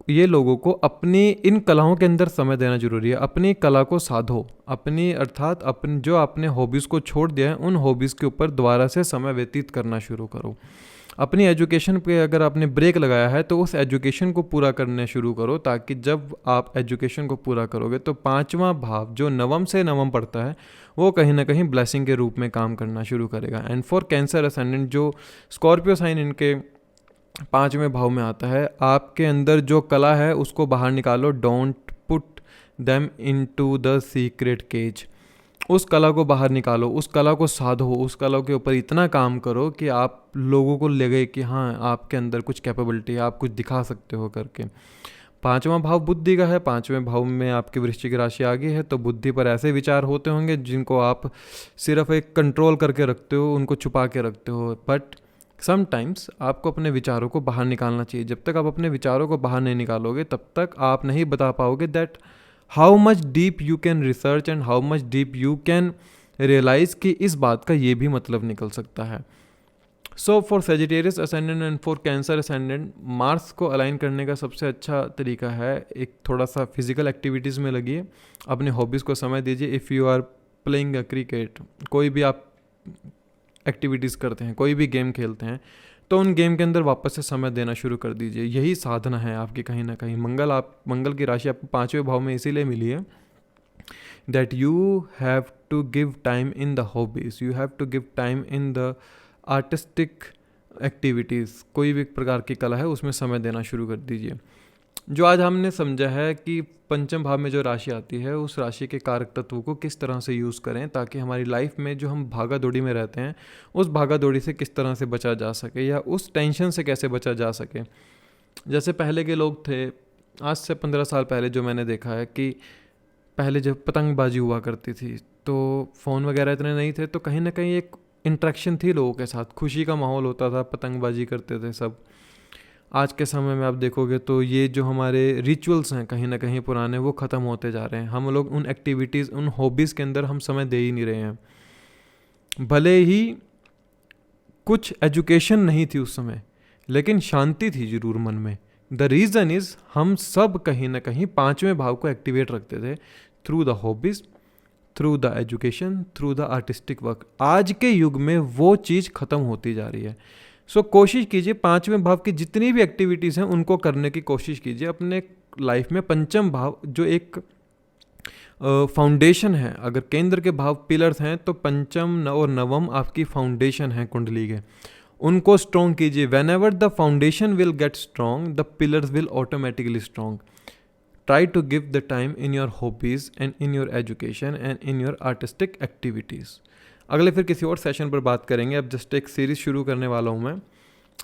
ये लोगों को अपनी इन कलाओं के अंदर समय देना जरूरी है। अपनी कला को साधो, अपनी अर्थात अपनी जो आपने हॉबीज़ को छोड़ दिया है उन हॉबीज़ के ऊपर दोबारा से समय व्यतीत करना शुरू करो। अपनी एजुकेशन पे अगर आपने ब्रेक लगाया है तो उस एजुकेशन को पूरा करने शुरू करो, ताकि जब आप एजुकेशन को पूरा करोगे तो 5वां भाव जो नवम से नवम पड़ता है वो कहीं ना कहीं ब्लेसिंग के रूप में काम करना शुरू करेगा। एंड फॉर कैंसर असेंडेंट जो स्कॉर्पियो साइन इनके 5वें भाव में आता है, आपके अंदर जो कला है उसको बाहर निकालो। Don't put them into the secret cage. उस कला को बाहर निकालो, उस कला को साधो, उस कला के ऊपर इतना काम करो कि आप लोगों को लगे कि हाँ आपके अंदर कुछ कैपेबिलिटी है, आप कुछ दिखा सकते हो करके। 5वां भाव बुद्धि का है, 5वें भाव में आपकी वृश्चिक राशि आ गई है, तो बुद्धि पर ऐसे विचार होते होंगे जिनको आप सिर्फ एक कंट्रोल करके रखते हो, उनको छुपा के रखते हो। बट समटाइम्स आपको अपने विचारों को बाहर निकालना चाहिए। जब तक आप अपने विचारों को बाहर नहीं निकालोगे तब तक आप नहीं बता पाओगे that how much deep you can research and how much deep you can realise कि इस बात का ये भी मतलब निकल सकता है। So for Sagittarius ascendant and for cancer ascendant, Mars को अलाइन करने का सबसे अच्छा तरीका है एक थोड़ा सा फिजिकल एक्टिविटीज़ में लगिए, अपने हॉबीज़ को समय दीजिए। If you are playing a cricket, कोई भी आप एक्टिविटीज़ करते हैं, कोई भी गेम खेलते हैं, तो उन गेम के अंदर वापस से समय देना शुरू कर दीजिए। यही साधना है आपकी कहीं ना कहीं। मंगल की राशि आपको 5वें भाव में इसीलिए मिली है that you have to give time in the hobbies, you have to give time in the artistic activities. कोई भी प्रकार की कला है उसमें समय देना शुरू कर दीजिए। जो आज हमने समझा है कि पंचम भाव में जो राशि आती है उस राशि के कारक तत्वों को किस तरह से यूज़ करें ताकि हमारी लाइफ में जो हम भागा दौड़ी में रहते हैं उस भागा दौड़ी से किस तरह से बचा जा सके या उस टेंशन से कैसे बचा जा सके। जैसे पहले के लोग थे, आज से 15 साल पहले जो मैंने देखा है कि पहले जब पतंगबाजी हुआ करती थी तो फ़ोन वगैरह इतने नहीं थे, तो कहीं ना कहीं एक इंट्रैक्शन थी लोगों के साथ, खुशी का माहौल होता था, पतंगबाजी करते थे सब। आज के समय में आप देखोगे तो ये जो हमारे रिचुअल्स हैं कहीं ना कहीं पुराने, वो ख़त्म होते जा रहे हैं। हम लोग उन एक्टिविटीज़, उन हॉबीज़ के अंदर हम समय दे ही नहीं रहे हैं। भले ही कुछ एजुकेशन नहीं थी उस समय, लेकिन शांति थी जरूर मन में। द रीज़न इज़ हम सब कहीं ना कहीं पांचवें भाव को एक्टिवेट रखते थे through the hobbies, through the education, through the artistic work. आज के युग में वो चीज़ ख़त्म होती जा रही है। सो कोशिश कीजिए पांचवें भाव की जितनी भी एक्टिविटीज़ हैं उनको करने की कोशिश कीजिए अपने लाइफ में। पंचम भाव जो एक फाउंडेशन है, अगर केंद्र के भाव पिलर्स हैं तो पंचम और नवम आपकी फाउंडेशन है कुंडली के, उनको स्ट्रॉन्ग कीजिए। Whenever the foundation will get strong the pillars will automatically strong. Try to give the time in your hobbies and in your education and in your artistic activities. अगले फिर किसी और session पर बात करेंगे। अब just एक series शुरू करने वाला हूँ मैं,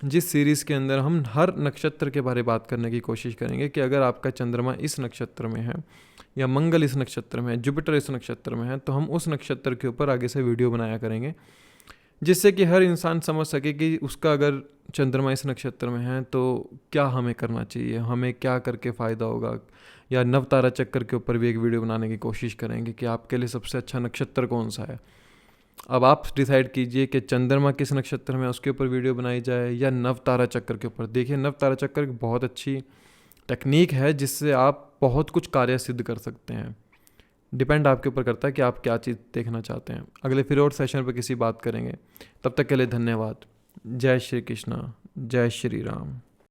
जिस सीरीज़ के अंदर हम हर नक्षत्र के बारे में बात करने की कोशिश करेंगे कि अगर आपका चंद्रमा इस नक्षत्र में है या मंगल इस नक्षत्र में है, जुपिटर इस नक्षत्र में है, तो हम उस नक्षत्र के ऊपर आगे से वीडियो बनाया करेंगे, जिससे कि हर इंसान समझ सके कि उसका अगर चंद्रमा इस नक्षत्र में है तो क्या हमें करना चाहिए, हमें क्या करके फ़ायदा होगा। या नवतारा चक्कर के ऊपर भी एक वीडियो बनाने की कोशिश करेंगे कि आपके लिए सबसे अच्छा नक्षत्र कौन सा है। अब आप डिसाइड कीजिए कि चंद्रमा किस नक्षत्र में उसके ऊपर वीडियो बनाई जाए या नवतारा चक्कर के ऊपर। देखिए नवतारा चक्कर एक बहुत अच्छी टेक्निक है जिससे आप बहुत कुछ कार्य सिद्ध कर सकते हैं। डिपेंड आपके ऊपर करता है कि आप क्या चीज़ देखना चाहते हैं। अगले फिर और सेशन पर किसी बात करेंगे। तब तक के लिए धन्यवाद। जय श्री कृष्णा, जय श्री राम।